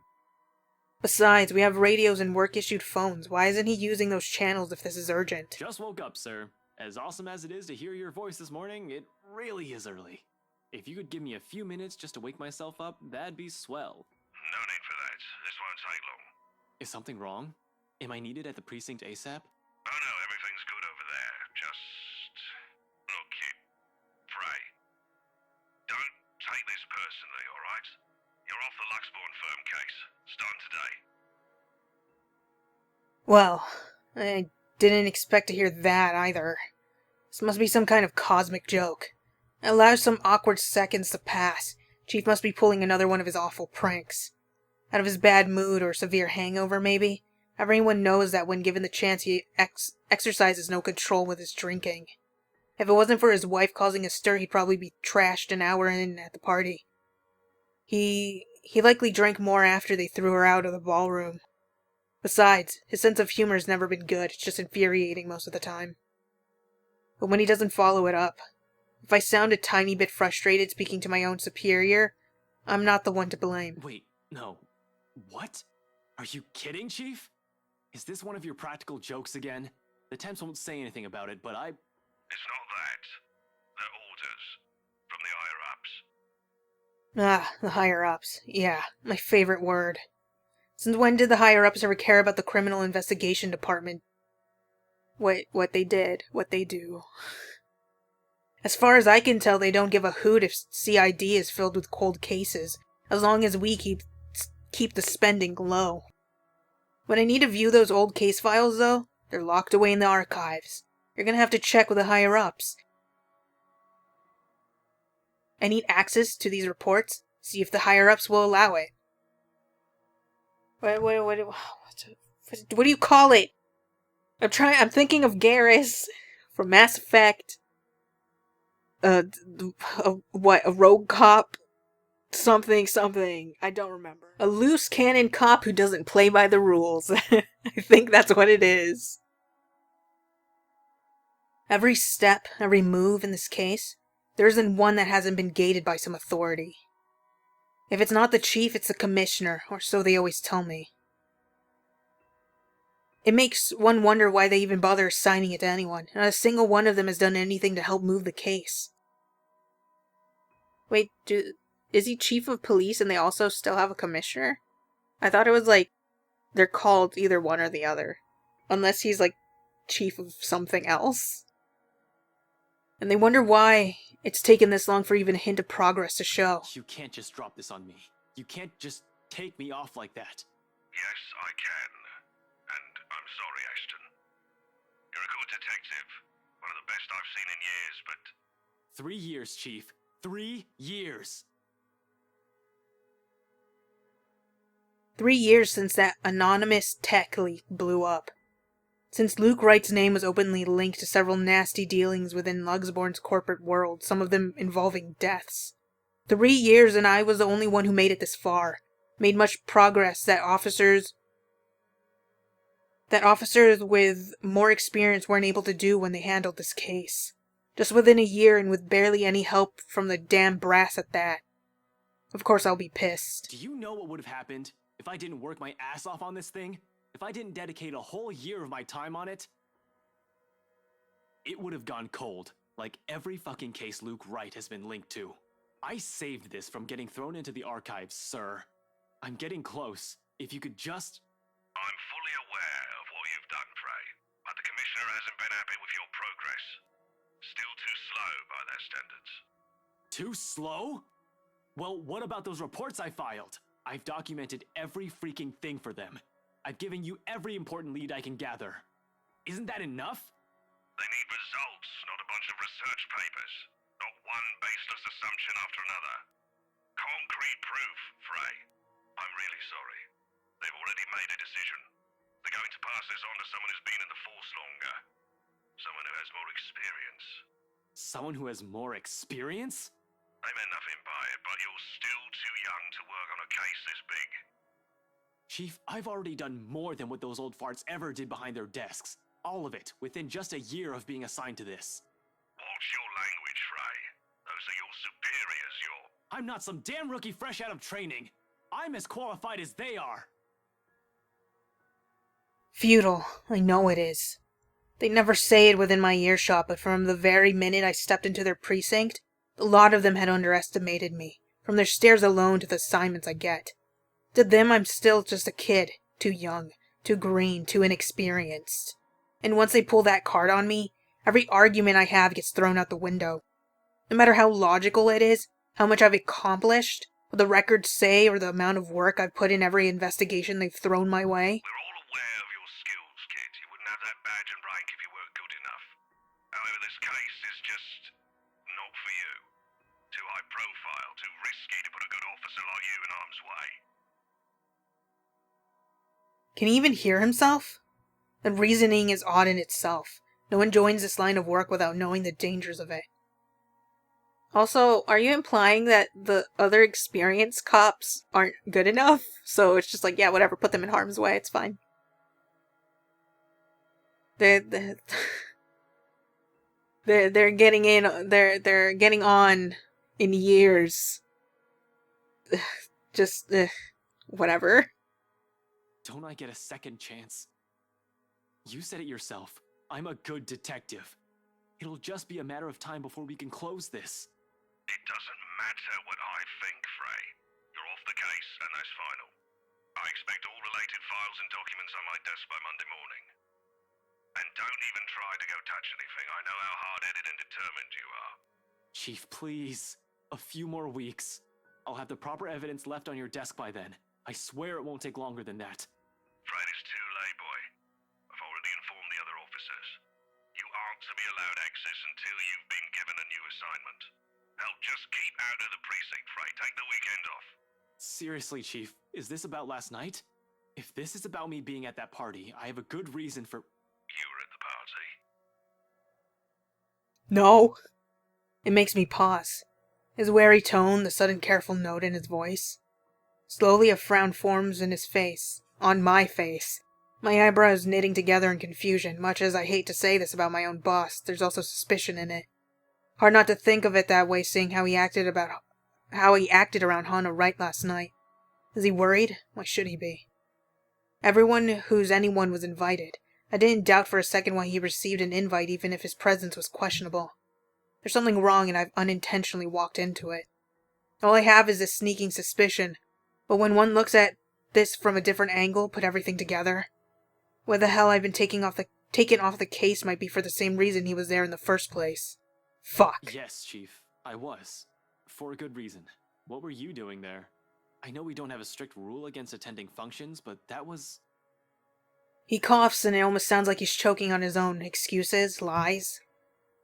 Besides, we have radios and work-issued phones. Why isn't he using those channels if this is urgent? Just woke up, sir. As awesome as it is to hear your voice this morning, it really is early. If you could give me a few minutes just to wake myself up, that'd be swell. No need for that. This won't take long. Is something wrong? Am I needed at the precinct ASAP? Oh no, everything's good over there. Just... Look, kid. Frey. Don't take this personally, alright? You're off the Luxborn firm case. Starting today. Well, I didn't expect to hear that either. This must be some kind of cosmic joke. It allows some awkward seconds to pass. Chief must be pulling another one of his awful pranks. Out of his bad mood or severe hangover, maybe? Everyone knows that when given the chance, he exercises no control with his drinking. If it wasn't for his wife causing a stir, he'd probably be trashed an hour in at the party. He likely drank more after they threw her out of the ballroom. Besides, his sense of humor has never been good. It's just infuriating most of the time. But when he doesn't follow it up, if I sound a tiny bit frustrated speaking to my own superior, I'm not the one to blame. Wait, no. What? Are you kidding, Chief? Is this one of your practical jokes again? The Temps won't say anything about it, but It's not that. They're orders. From the higher-ups. Ah, the higher-ups. Yeah, my favorite word. Since when did the higher-ups ever care about the criminal investigation department? What they did, what they do. As far as I can tell, they don't give a hoot if CID is filled with cold cases, as long as we keep the spending low. When I need to view those old case files, though, they're locked away in the archives. You're gonna have to check with the higher-ups. I need access to these reports, see if the higher-ups will allow it. What do you call it? I'm thinking of Garrus from Mass Effect. A rogue cop? Something. I don't remember. A loose cannon cop who doesn't play by the rules. I think that's what it is. Every step, every move in this case, there isn't one that hasn't been gated by some authority. If it's not the chief, it's the commissioner, or so they always tell me. It makes one wonder why they even bother assigning it to anyone. Not a single one of them has done anything to help move the case. Wait, is he chief of police and they also still have a commissioner? I thought it was like, they're called either one or the other. Unless he's like, chief of something else. And they wonder why it's taken this long for even a hint of progress to show. you can't just drop this on me. You can't just take me off like that. Yes, I can. And I'm sorry, Ashton. You're a good detective. One of the best I've seen in years, but... 3 years, Chief. 3 years! 3 years since that anonymous tech leak blew up. Since Luke Wright's name was openly linked to several nasty dealings within Luxborn's corporate world, some of them involving deaths. 3 years and I was the only one who made it this far. Made much progress that officers with more experience weren't able to do when they handled this case. Just within a year and with barely any help from the damn brass at that. Of course I'll be pissed. Do you know what would have happened if I didn't work my ass off on this thing? If I didn't dedicate a whole year of my time on it? It would have gone cold, like every fucking case Luke Wright has been linked to. I saved this from getting thrown into the archives, sir. I'm getting close. If you could just... I'm fully aware of what you've done, Frey, but the Commissioner hasn't been happy with your progress. Still too slow by their standards. Too slow? Well, what about those reports I filed? I've documented every freaking thing for them. I've given you every important lead I can gather. Isn't that enough? They need results, not a bunch of research papers. Not one baseless assumption after another. Concrete proof, Frey. I'm really sorry. They've already made a decision. They're going to pass this on to someone who's been in the force longer. Someone who has more experience. Someone who has more experience? They meant nothing by it, but you're still too young to work on a case this big. Chief, I've already done more than what those old farts ever did behind their desks. All of it, within just a year of being assigned to this. Watch your language, Frey. Those are your superiors, I'm not some damn rookie fresh out of training. I'm as qualified as they are. Futile, I know it is. They never say it within my earshot, but from the very minute I stepped into their precinct, a lot of them had underestimated me, from their stares alone to the assignments I get. To them, I'm still just a kid, too young, too green, too inexperienced. And once they pull that card on me, every argument I have gets thrown out the window. No matter how logical it is, how much I've accomplished, what the records say, or the amount of work I've put in every investigation they've thrown my way. We're all aware of your skills, kid. You wouldn't have that badge and rank if you weren't good enough. However, this case is just not for you. Too high profile, too risky to put a good officer like you in harm's way. Can he even hear himself? The reasoning is odd in itself. No one joins this line of work without knowing the dangers of it. Also, are you implying that the other experienced cops aren't good enough? So it's just like, yeah, whatever, put them in harm's way, it's fine. They're getting in, they're getting on in years. Just, whatever. Don't I get a second chance? You said it yourself. I'm a good detective. It'll just be a matter of time before we can close this. It doesn't matter what I think, Frey. You're off the case, and that's final. I expect all related files and documents on my desk by Monday morning. And don't even try to go touch anything. I know how hard-headed and determined you are. Chief, please. A few more weeks. I'll have the proper evidence left on your desk by then. I swear it won't take longer than that. Fred, it's too late, boy. I've already informed the other officers. You aren't to be allowed access until you've been given a new assignment. Hell, just keep out of the precinct, Frey. Take the weekend off. Seriously, Chief, is this about last night? If this is about me being at that party, I have a good reason for... You were at the party. No. It makes me pause. His wary tone, the sudden careful note in his voice. Slowly a frown forms in his face. On my face. My eyebrows knitting together in confusion. Much as I hate to say this about my own boss, there's also suspicion in it. Hard not to think of it that way, seeing how he acted around Hana right last night. Is he worried? Why should he be? Everyone who's anyone was invited. I didn't doubt for a second why he received an invite even if his presence was questionable. There's something wrong and I've unintentionally walked into it. All I have is this sneaking suspicion, but when one looks at this from a different angle, put everything together. Why the hell I've been taken off the case might be for the same reason he was there in the first place. Fuck. Yes, Chief, I was. For a good reason. What were you doing there? I know we don't have a strict rule against attending functions, but that was... He coughs and it almost sounds like he's choking on his own excuses, lies.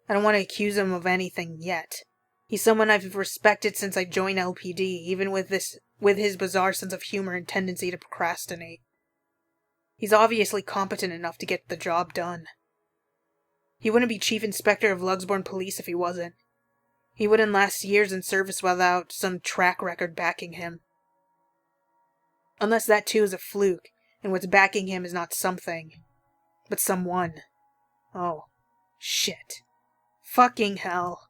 I don't want to accuse him of anything yet. He's someone I've respected since I joined LPD, even with his bizarre sense of humor and tendency to procrastinate. He's obviously competent enough to get the job done. He wouldn't be Chief Inspector of Lugsborn Police if he wasn't. He wouldn't last years in service without some track record backing him. Unless that too is a fluke, and what's backing him is not something, but someone. Oh, shit. Fucking hell.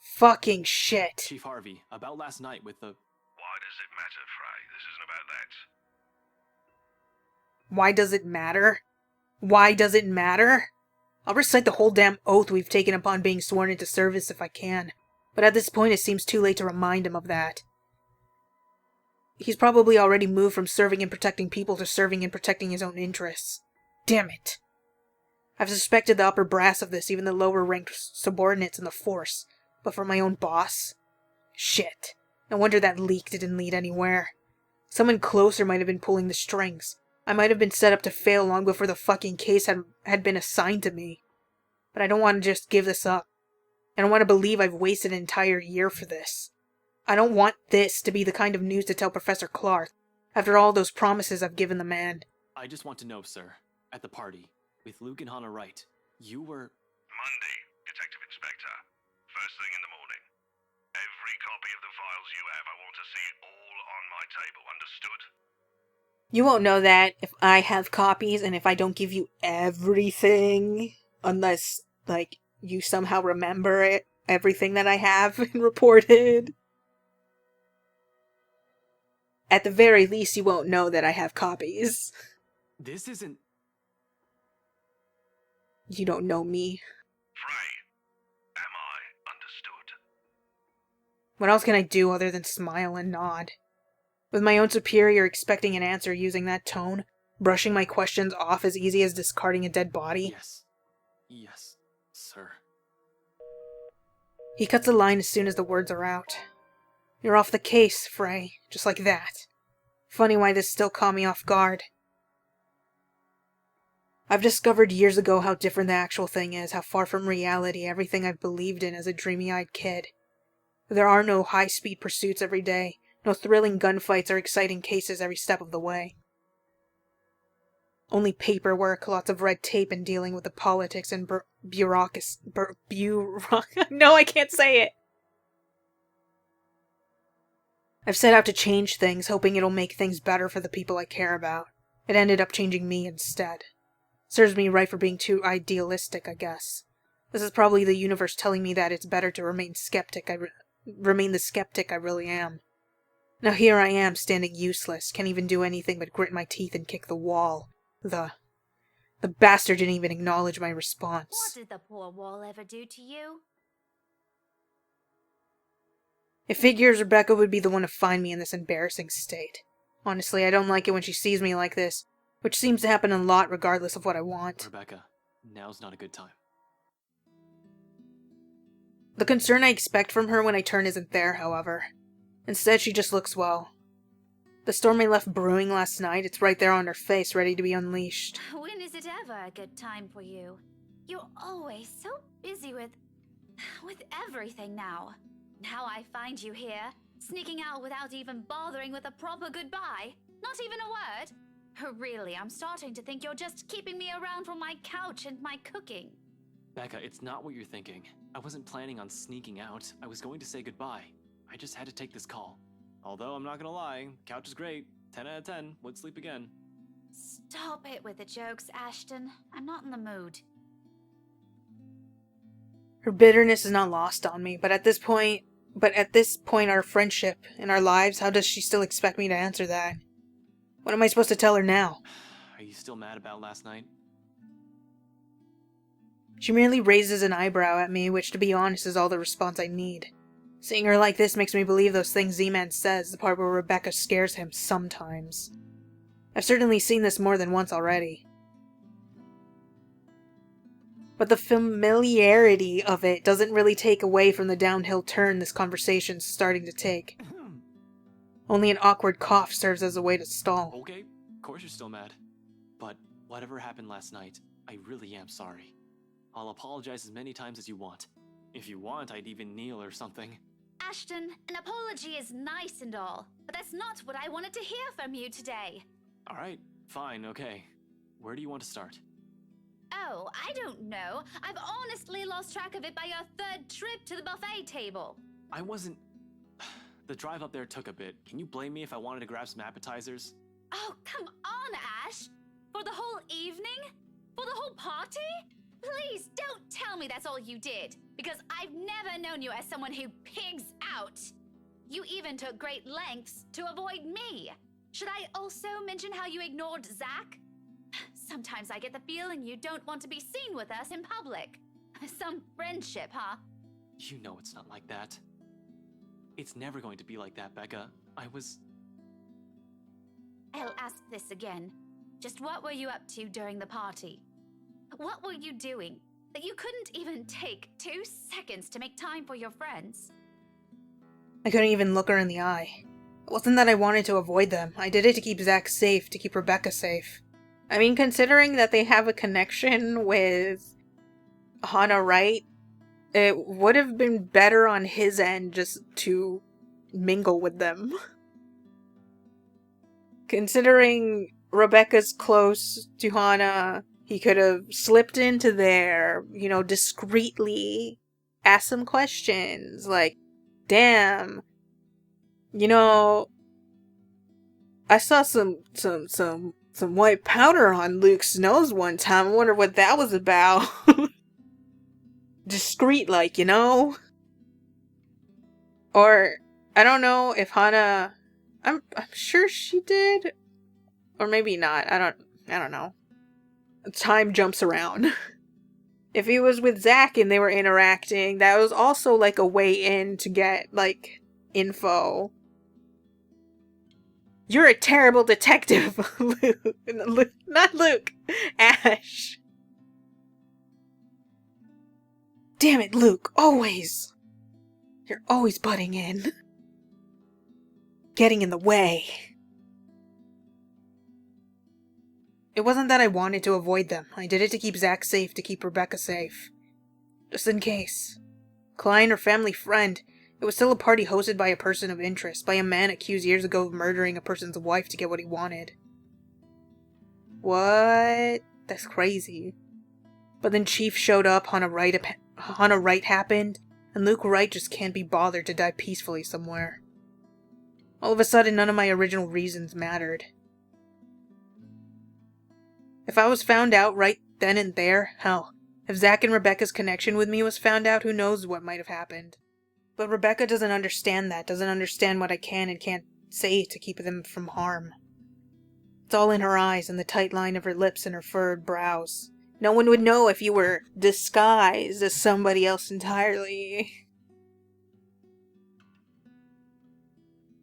Fucking shit. Chief Harvey, about last night with the... Why does it matter, Frey? This isn't about that. Why does it matter? Why does it matter? I'll recite the whole damn oath we've taken upon being sworn into service if I can, but at this point it seems too late to remind him of that. He's probably already moved from serving and protecting people to serving and protecting his own interests. Damn it. I've suspected the upper brass of this, even the lower-ranked subordinates in the force, but for my own boss? Shit. No wonder that leak didn't lead anywhere. Someone closer might have been pulling the strings. I might have been set up to fail long before the fucking case had been assigned to me. But I don't want to just give this up. I don't want to believe I've wasted an entire year for this. I don't want this to be the kind of news to tell Professor Clark, after all those promises I've given the man. I just want to know, sir, at the party, with Luke and Hana right, you were... Monday, Detective Inspector. First thing in the morning. Every copy of the files you have, I want to see it all on my table. Understood? You won't know that if I have copies and if I don't give you everything. Unless, like, you somehow remember it. Everything that I have reported. At the very least, you won't know that I have copies. This isn't... You don't know me. Frey, am I understood? What else can I do other than smile and nod? With my own superior expecting an answer using that tone, brushing my questions off as easy as discarding a dead body. Yes. Yes, sir. He cuts a line as soon as the words are out. You're off the case, Frey. Just like that. Funny why this still caught me off guard. I've discovered years ago how different the actual thing is, how far from reality everything I've believed in as a dreamy-eyed kid. There are no high-speed pursuits every day, no thrilling gunfights or exciting cases every step of the way. Only paperwork, lots of red tape, and dealing with the politics and bureaucracy. No, I can't say it! I've set out to change things, hoping it'll make things better for the people I care about. It ended up changing me instead. Serves me right for being too idealistic, I guess. This is probably the universe telling me that it's better to remain the skeptic I really am. Now here I am, standing useless, can't even do anything but grit my teeth and kick the wall. The bastard didn't even acknowledge my response. What did the poor wall ever do to you? It figures Rebecca would be the one to find me in this embarrassing state. Honestly, I don't like it when she sees me like this, which seems to happen a lot regardless of what I want. Rebecca, now's not a good time. The concern I expect from her when I turn isn't there, however. Instead, she just looks well. The storm I left brewing last night, it's right there on her face, ready to be unleashed. When is it ever a good time for you? You're always so busy with everything now. Now I find you here, sneaking out without even bothering with a proper goodbye. Not even a word. Really, I'm starting to think you're just keeping me around for my couch and my cooking. Becca, it's not what you're thinking. I wasn't planning on sneaking out. I was going to say goodbye. I just had to take this call. Although, I'm not gonna lie, couch is great. 10 out of 10. Would sleep again. Stop it with the jokes, Ashton. I'm not in the mood. Her bitterness is not lost on me, but at this point, our friendship and our lives, how does she still expect me to answer that? What am I supposed to tell her now? Are you still mad about last night? She merely raises an eyebrow at me, which to be honest is all the response I need. Seeing her like this makes me believe those things Z-Man says, the part where Rebecca scares him sometimes. I've certainly seen this more than once already. But the familiarity of it doesn't really take away from the downhill turn this conversation's starting to take. Only an awkward cough serves as a way to stall. Okay, of course you're still mad. But whatever happened last night, I really am sorry. I'll apologize as many times as you want. If you want, I'd even kneel or something. Ashton, an apology is nice and all, but that's not what I wanted to hear from you today. Alright, fine, okay. Where do you want to start? Oh, I don't know. I've honestly lost track of it by your third trip to the buffet table. I wasn't... The drive up there took a bit. Can you blame me if I wanted to grab some appetizers? Oh, come on, Ash! For the whole evening? For the whole party? Please don't tell me that's all you did, because I've never known you as someone who pigs out. You even took great lengths to avoid me. Should I also mention how you ignored Zach? Sometimes I get the feeling you don't want to be seen with us in public. Some friendship, huh? You know it's not like that. It's never going to be like that, Becca. I'll ask this again. Just what were you up to during the party? What were you doing that you couldn't even take 2 seconds to make time for your friends? I couldn't even look her in the eye. It wasn't that I wanted to avoid them. I did it to keep Zach safe, to keep Rebecca safe. I mean, considering that they have a connection with Hana Wright, it would have been better on his end just to mingle with them. Considering Rebecca's close to Hana, he could have slipped into there, discreetly asked some questions, like, damn, I saw some white powder on Luke's nose one time. I wonder what that was about. Discreet, Or, I don't know if Hana... I'm sure she did. Or maybe not. I don't know. Time jumps around. If he was with Zach and they were interacting, that was also like a way in to get, like, info. You're a terrible detective, Luke. Not Luke. Ash. Damn it, Luke. Always. You're always butting in. Getting in the way. It wasn't that I wanted to avoid them. I did it to keep Zach safe, to keep Rebecca safe. Just in case. Client or family friend. It was still a party hosted by a person of interest, by a man accused years ago of murdering a person's wife to get what he wanted. What? That's crazy. But then Chief showed up, Hannah Wright happened, and Luke Wright just can't be bothered to die peacefully somewhere. All of a sudden, none of my original reasons mattered. If I was found out right then and there, hell, if Zach and Rebecca's connection with me was found out, who knows what might have happened. But Rebecca doesn't understand that, doesn't understand what I can and can't say to keep them from harm. It's all in her eyes and the tight line of her lips and her furrowed brows. No one would know if you were disguised as somebody else entirely.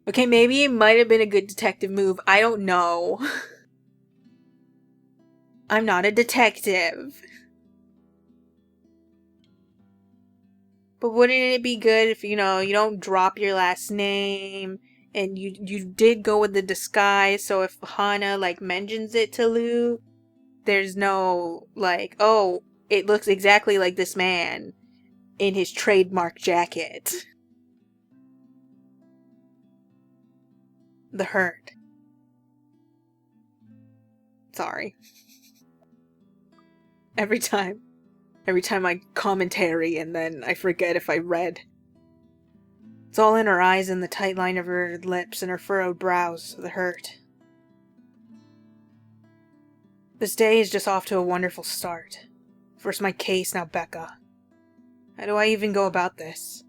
Okay, maybe it might have been a good detective move. I don't know. I'm not a detective. But wouldn't it be good if, you know, you don't drop your last name and you did go with the disguise, so if Hannah, like, mentions it to Luke, there's no, like, oh, it looks exactly like this man in his trademark jacket. The Hurt. Sorry. Every time I commentary and then I forget if I read. It's all in her eyes and the tight line of her lips and her furrowed brows. The Hurt. This day is just off to a wonderful start. First my case, now Becca. How do I even go about this?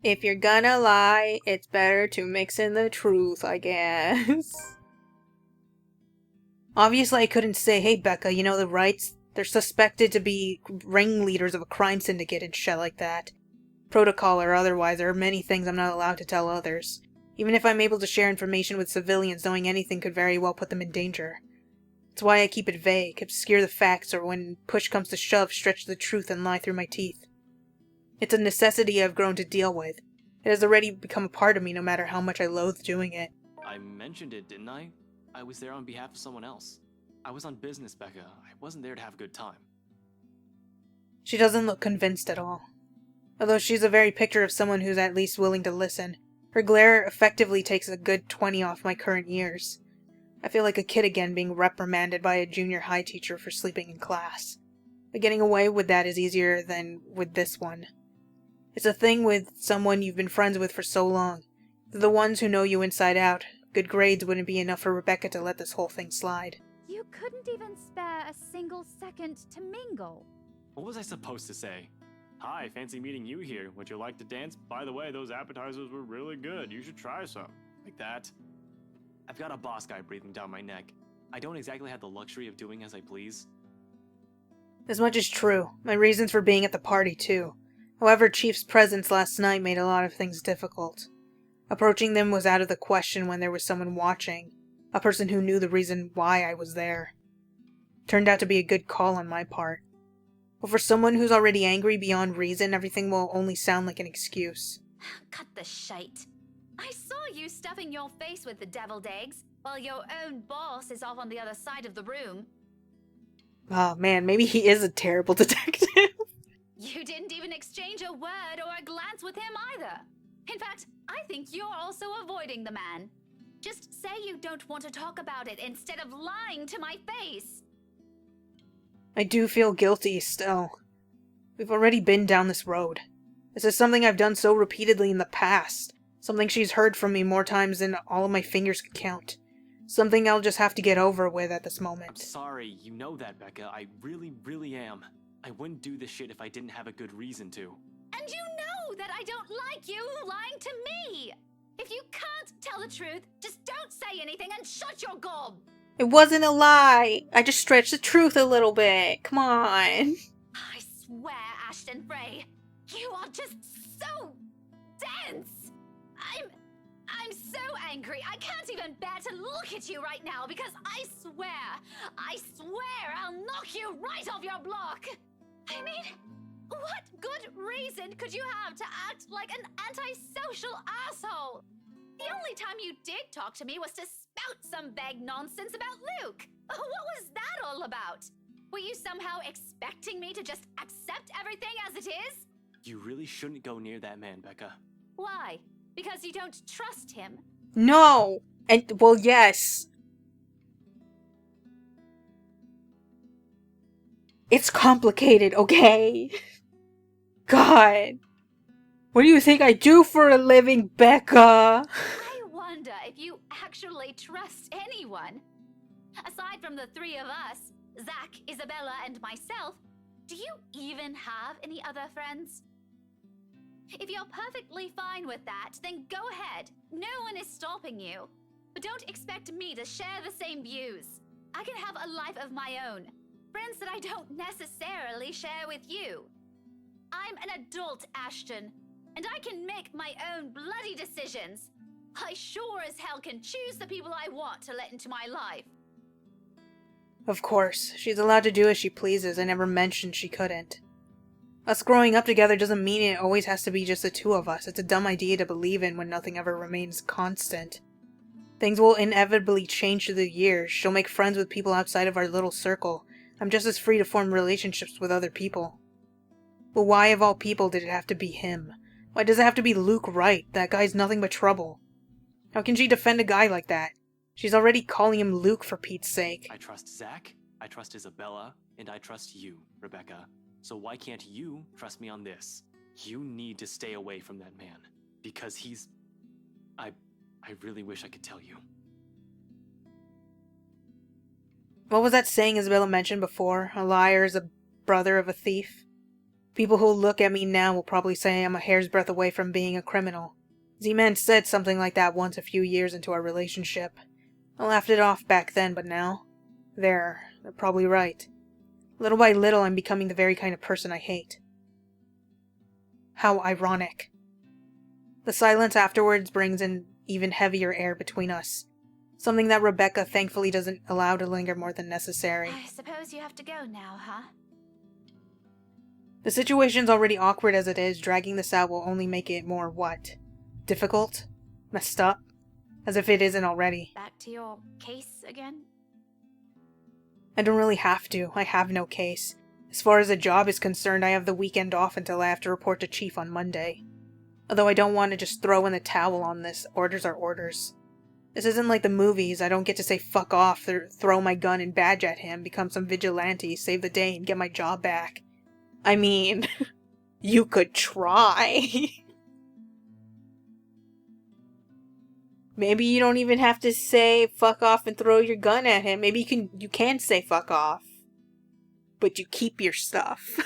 If you're gonna lie, it's better to mix in the truth, I guess. Obviously I couldn't say, hey Becca, you know the Wrights? They're suspected to be ringleaders of a crime syndicate and shit like that. Protocol or otherwise, there are many things I'm not allowed to tell others. Even if I'm able to share information with civilians, knowing anything could very well put them in danger. That's why I keep it vague, obscure the facts, or when push comes to shove, stretch the truth and lie through my teeth. It's a necessity I've grown to deal with. It has already become a part of me no matter how much I loathe doing it. I mentioned it, didn't I? I was there on behalf of someone else. I was on business, Becca. I wasn't there to have a good time. She doesn't look convinced at all. Although she's a very picture of someone who's at least willing to listen. Her glare effectively takes a good 20 off my current years. I feel like a kid again being reprimanded by a junior high teacher for sleeping in class. But getting away with that is easier than with this one. It's a thing with someone you've been friends with for so long. They're the ones who know you inside out. Good grades wouldn't be enough for Rebecca to let this whole thing slide. You couldn't even spare a single second to mingle. What was I supposed to say? Hi, fancy meeting you here. Would you like to dance? By the way, those appetizers were really good. You should try some. Like that. I've got a boss guy breathing down my neck. I don't exactly have the luxury of doing as I please. As much is true. My reasons for being at the party, too. However, Chief's presence last night made a lot of things difficult. Approaching them was out of the question when there was someone watching. A person who knew the reason why I was there. Turned out to be a good call on my part. But for someone who's already angry beyond reason, everything will only sound like an excuse. Cut the shite. I saw you stuffing your face with the deviled eggs, while your own boss is off on the other side of the room. Oh man, maybe he is a terrible detective. You didn't even exchange a word or a glance with him either. In fact, I think you're also avoiding the man. Just say you don't want to talk about it instead of lying to my face. I do feel guilty still. We've already been down this road. This is something I've done so repeatedly in the past. Something she's heard from me more times than all of my fingers could count. Something I'll just have to get over with at this moment. I'm sorry, you know that, Becca. I really am. I wouldn't do this shit if I didn't have a good reason to. And you know that I don't like you lying to me! If you can't tell the truth, just don't say anything and shut your gob! It wasn't a lie. I just stretched the truth a little bit. Come on. I swear, Ashton Frey, you are just so dense. I'm so angry. I can't even bear to look at you right now because I swear I'll knock you right off your block. I mean, what good reason could you have to act like an antisocial asshole? The only time you did talk to me was to spout some vague nonsense about Luke. What was that all about? Were you somehow expecting me to just accept everything as it is? You really shouldn't go near that man, Becca. Why? Because you don't trust him? No. And, well, yes. It's complicated, okay? God. What do you think I do for a living, Becca? I wonder if you actually trust anyone. Aside from the three of us, Zach, Isabella, and myself, do you even have any other friends? If you're perfectly fine with that, then go ahead. No one is stopping you. But don't expect me to share the same views. I can have a life of my own. Friends that I don't necessarily share with you. I'm an adult, Ashton, and I can make my own bloody decisions. I sure as hell can choose the people I want to let into my life. Of course, she's allowed to do as she pleases. I never mentioned she couldn't. Us growing up together doesn't mean it always has to be just the two of us. It's a dumb idea to believe in when nothing ever remains constant. Things will inevitably change through the years. She'll make friends with people outside of our little circle. I'm just as free to form relationships with other people. But why of all people did it have to be him? Why does it have to be Luke Wright? That guy's nothing but trouble. How can she defend a guy like that? She's already calling him Luke for Pete's sake. I trust Zach, I trust Isabella, and I trust you, Rebecca. So why can't you trust me on this? You need to stay away from that man. Because he's... I really wish I could tell you. What was that saying Isabella mentioned before? A liar is a brother of a thief? People who look at me now will probably say I'm a hair's breadth away from being a criminal. Z-Man said something like that once a few years into our relationship. I laughed it off back then, but now? They're probably right. Little by little, I'm becoming the very kind of person I hate. How ironic. The silence afterwards brings an even heavier air between us. Something that Rebecca thankfully doesn't allow to linger more than necessary. I suppose you have to go now, huh? The situation's already awkward as it is. Dragging this out will only make it more, what? Difficult? Messed up? As if it isn't already. Back to your case again? I don't really have to. I have no case. As far as the job is concerned, I have the weekend off until I have to report to Chief on Monday. Although I don't want to just throw in the towel on this. Orders are orders. This isn't like the movies. I don't get to say fuck off, or throw my gun and badge at him, become some vigilante, save the day, and get my job back. I mean, you could try. Maybe you don't even have to say fuck off and throw your gun at him. Maybe you can say fuck off. But you keep your stuff.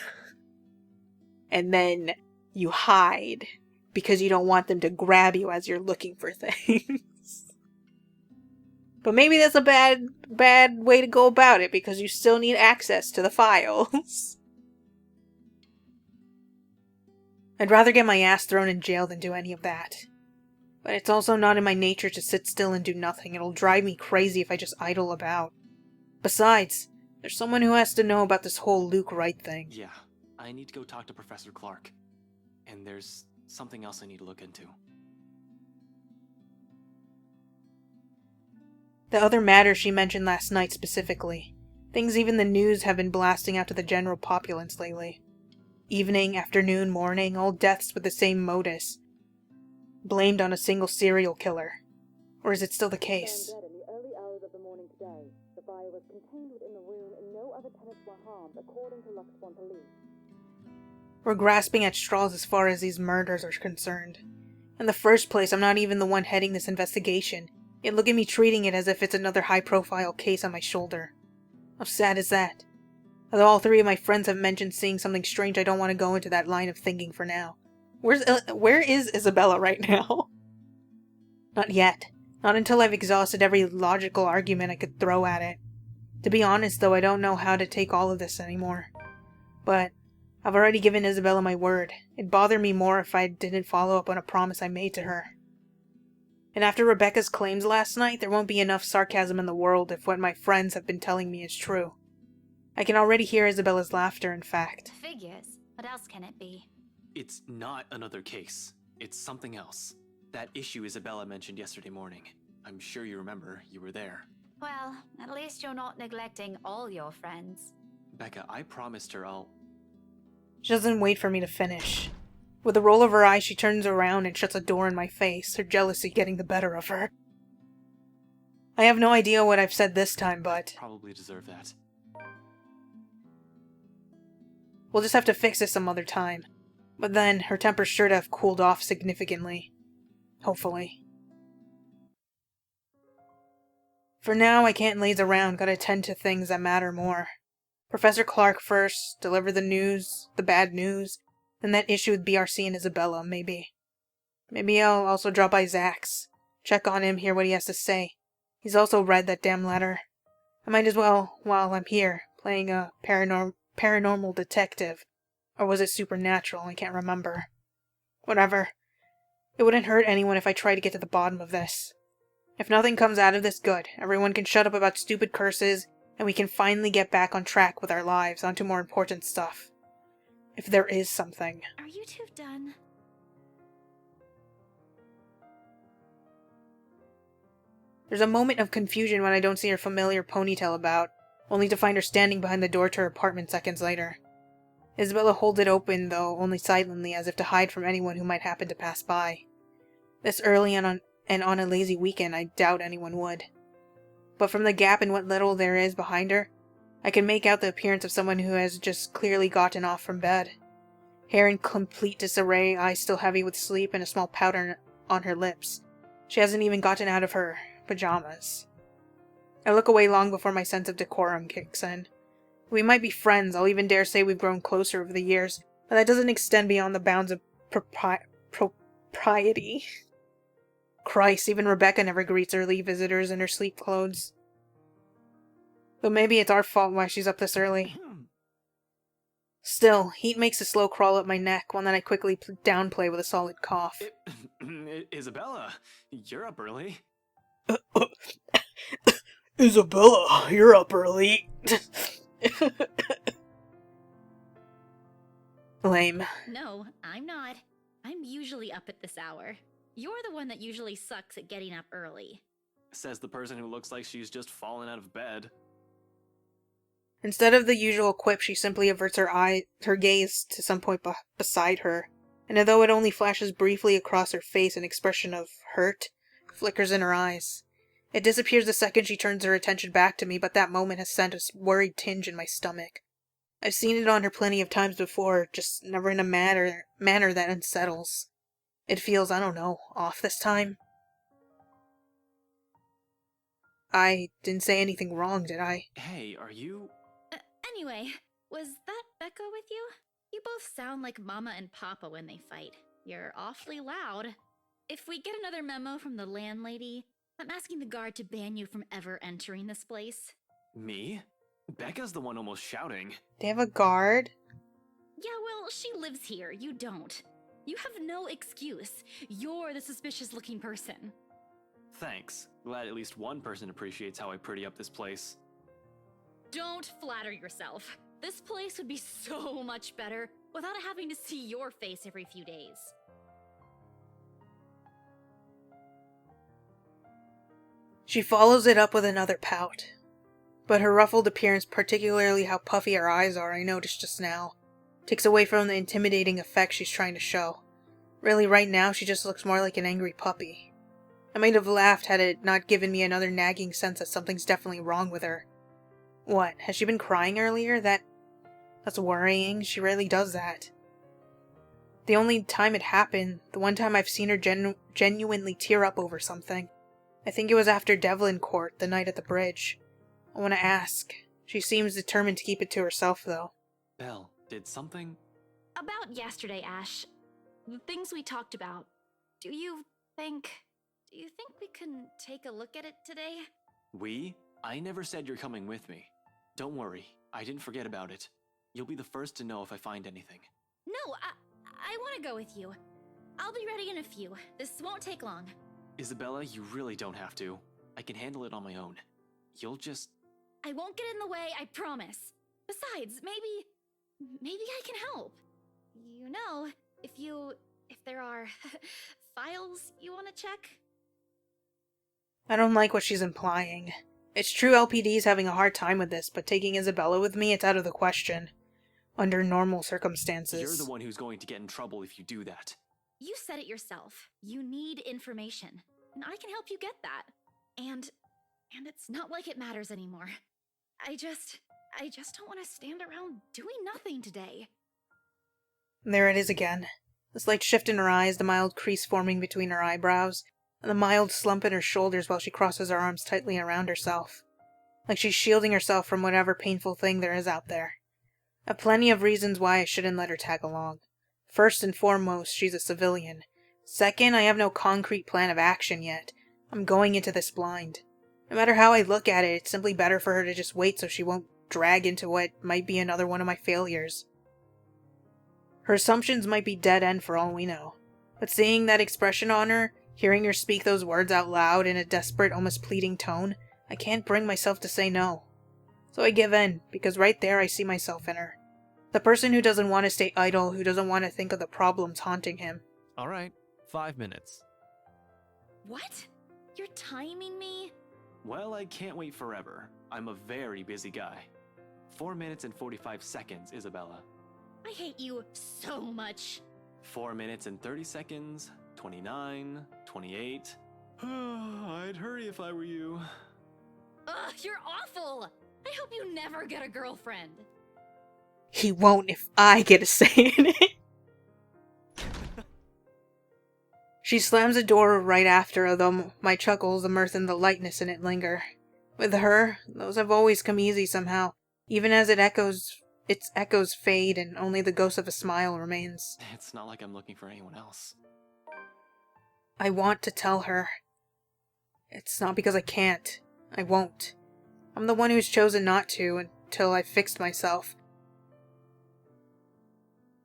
And then you hide. Because you don't want them to grab you as you're looking for things. But maybe that's a bad way to go about it, because you still need access to the files. I'd rather get my ass thrown in jail than do any of that. But it's also not in my nature to sit still and do nothing. It'll drive me crazy if I just idle about. Besides, there's someone who has to know about this whole Luke Wright thing. Yeah, I need to go talk to Professor Clark. And there's something else I need to look into. The other matter she mentioned last night specifically. Things even the news have been blasting out to the general populace lately. Evening, afternoon, morning, all deaths with the same modus. Blamed on a single serial killer. Or is it still the case? In the early hours of the morning today, the fire was contained within the room and no other tenants were harmed, according to Luxborn police. We're grasping at straws as far as these murders are concerned. In the first place, I'm not even the one heading this investigation, yet look at me treating it as if it's another high-profile case on my shoulder. How sad is that? Although all three of my friends have mentioned seeing something strange, I don't want to go into that line of thinking for now. Where is Isabella right now? Not yet. Not until I've exhausted every logical argument I could throw at it. To be honest, though, I don't know how to take all of this anymore. But I've already given Isabella my word. It'd bother me more if I didn't follow up on a promise I made to her. And after Rebecca's claims last night, there won't be enough sarcasm in the world if what my friends have been telling me is true. I can already hear Isabella's laughter, in fact. Figures. What else can it be? It's not another case. It's something else. That issue Isabella mentioned yesterday morning. I'm sure you remember. You were there. Well, at least you're not neglecting all your friends. Becca, I promised her I'll... She doesn't wait for me to finish. With a roll of her eye, she turns around and shuts a door in my face, her jealousy getting the better of her. I have no idea what I've said this time, but... Probably deserve that. We'll just have to fix this some other time. But then, her temper's sure to have cooled off significantly. Hopefully. For now, I can't laze around, gotta tend to things that matter more. Professor Clark first, deliver the news, the bad news, then that issue with BRC and Isabella, maybe. Maybe I'll also drop by Zach's, check on him, hear what he has to say. He's also read that damn letter. I might as well, while I'm here, playing a paranormal detective. Or was it supernatural? I can't remember. Whatever. It wouldn't hurt anyone if I tried to get to the bottom of this. If nothing comes out of this, good. Everyone can shut up about stupid curses, and we can finally get back on track with our lives, onto more important stuff. If there is something. Are you two done? There's a moment of confusion when I don't see her familiar ponytail about, only to find her standing behind the door to her apartment seconds later. Isabella holds it open, though only silently, as if to hide from anyone who might happen to pass by. This early and on a lazy weekend, I doubt anyone would. But from the gap in what little there is behind her, I can make out the appearance of someone who has just clearly gotten off from bed. Hair in complete disarray, eyes still heavy with sleep, and a small powder on her lips. She hasn't even gotten out of her pajamas. I look away long before my sense of decorum kicks in. We might be friends, I'll even dare say we've grown closer over the years, but that doesn't extend beyond the bounds of propriety. Christ, even Rebecca never greets early visitors in her sleep clothes. Though maybe it's our fault why she's up this early. Still, heat makes a slow crawl up my neck, one that I quickly downplay with a solid cough. Isabella, you're up early. Isabella, you're up early. Lame. No, I'm not. I'm usually up at this hour. You're the one that usually sucks at getting up early. Says the person who looks like she's just fallen out of bed. Instead of the usual quip, she simply averts her gaze to some point beside her, and although it only flashes briefly across her face, an expression of hurt flickers in her eyes. It disappears the second she turns her attention back to me, but that moment has sent a worried tinge in my stomach. I've seen it on her plenty of times before, just never in a manner that unsettles. It feels, I don't know, off this time. I didn't say anything wrong, did I? Hey, are you... Anyway, was that Becca with you? You both sound like Mama and Papa when they fight. You're awfully loud. If we get another memo from the landlady, I'm asking the guard to ban you from ever entering this place. Me? Becca's the one almost shouting. They have a guard? Yeah, well, she lives here. You don't. You have no excuse. You're the suspicious-looking person. Thanks. Glad at least one person appreciates how I pretty up this place. Don't flatter yourself. This place would be so much better without having to see your face every few days. She follows it up with another pout. But her ruffled appearance, particularly how puffy her eyes are, I noticed just now, takes away from the intimidating effect she's trying to show. Really, right now, she just looks more like an angry puppy. I might have laughed had it not given me another nagging sense that something's definitely wrong with her. What, has she been crying earlier? That's worrying. She rarely does that. The only time it happened, the one time I've seen her genuinely tear up over something, I think it was after Devlin Court, the night at the bridge. I want to ask. She seems determined to keep it to herself, though. Belle, did something... About yesterday, Ash. The things we talked about. Do you think... do you think we can take a look at it today? We? I never said you're coming with me. Don't worry, I didn't forget about it. You'll be the first to know if I find anything. No, I want to go with you. I'll be ready in a few. This won't take long. Isabella, you really don't have to. I can handle it on my own. You'll just... I won't get in the way, I promise. Besides, maybe I can help. You know, if there are files you want to check. I don't like what she's implying. It's true LPD's having a hard time with this, but taking Isabella with me, it's out of the question. Under normal circumstances. You're the one who's going to get in trouble if you do that. You said it yourself. You need information, and I can help you get that. And it's not like it matters anymore. I just don't want to stand around doing nothing today. There it is again. The slight shift in her eyes, the mild crease forming between her eyebrows, and the mild slump in her shoulders while she crosses her arms tightly around herself. Like she's shielding herself from whatever painful thing there is out there. I have plenty of reasons why I shouldn't let her tag along. First and foremost, she's a civilian. Second, I have no concrete plan of action yet. I'm going into this blind. No matter how I look at it, it's simply better for her to just wait so she won't drag into what might be another one of my failures. Her assumptions might be dead end for all we know. But seeing that expression on her, hearing her speak those words out loud in a desperate, almost pleading tone, I can't bring myself to say no. So I give in, because right there I see myself in her. The person who doesn't want to stay idle, who doesn't want to think of the problems haunting him. Alright, 5 minutes. What? You're timing me? Well, I can't wait forever. I'm a very busy guy. 4 minutes and 45 seconds, Isabella. I hate you so much. 4 minutes and 30 seconds, 29, 28. I'd hurry if I were you. Ugh, you're awful! I hope you never get a girlfriend. He won't if I get a say in it. She slams the door right after her, though my chuckles, the mirth, and the lightness in it linger. With her, those have always come easy somehow, even as its echoes fade and only the ghost of a smile remains. It's not like I'm looking for anyone else. I want to tell her. It's not because I can't. I won't. I'm the one who's chosen not to until I fixed myself.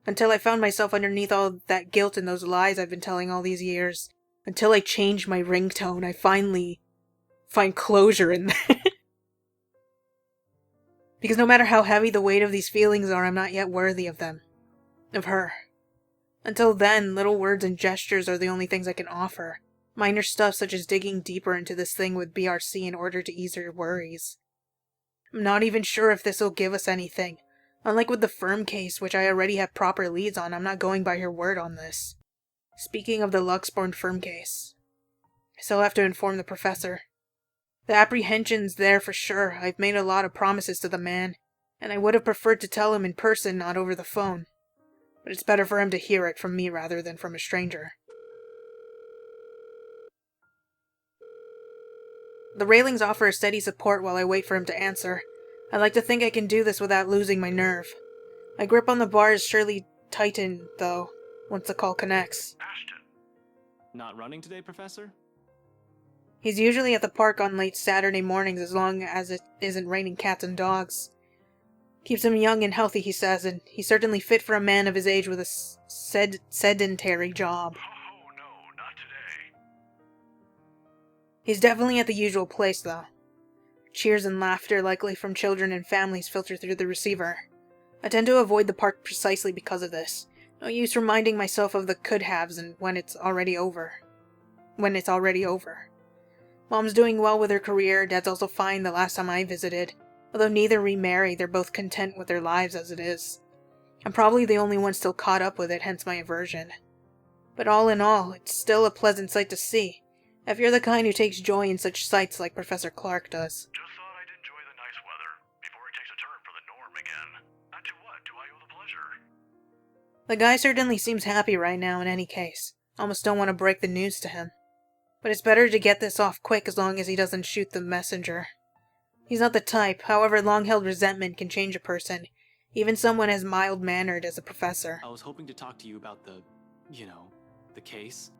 Until I found myself underneath all that guilt and those lies I've been telling all these years. Until I changed my ringtone, I finally find closure in that. Because no matter how heavy the weight of these feelings are, I'm not yet worthy of them. Of her. Until then, little words and gestures are the only things I can offer. Minor stuff such as digging deeper into this thing with BRC in order to ease her worries. I'm not even sure if this'll give us anything. Unlike with the firm case, which I already have proper leads on, I'm not going by her word on this. Speaking of the Luxborn firm case, I still have to inform the professor. The apprehension's there for sure. I've made a lot of promises to the man, and I would have preferred to tell him in person, not over the phone. But it's better for him to hear it from me rather than from a stranger. The railings offer a steady support while I wait for him to answer. I like to think I can do this without losing my nerve. My grip on the bars surely tighten, though, once the call connects. Ashton. Not running today, Professor? He's usually at the park on late Saturday mornings as long as it isn't raining cats and dogs. Keeps him young and healthy, he says, and he's certainly fit for a man of his age with a sedentary job. Oh, no, not today. He's definitely at the usual place, though. Cheers and laughter, likely from children and families, filter through the receiver. I tend to avoid the park precisely because of this. No use reminding myself of the could-haves and when it's already over. Mom's doing well with her career, Dad's also fine the last time I visited. Although neither remarried, they're both content with their lives as it is. I'm probably the only one still caught up with it, hence my aversion. But all in all, it's still a pleasant sight to see, if you're the kind who takes joy in such sights like Professor Clark does. Just thought I'd enjoy the nice weather before it takes a turn for the norm again. To what do I owe the pleasure? The guy certainly seems happy right now in any case. Almost don't want to break the news to him. But it's better to get this off quick as long as he doesn't shoot the messenger. He's not the type, however long-held resentment can change a person, even someone as mild-mannered as a professor. I was hoping to talk to you about the case.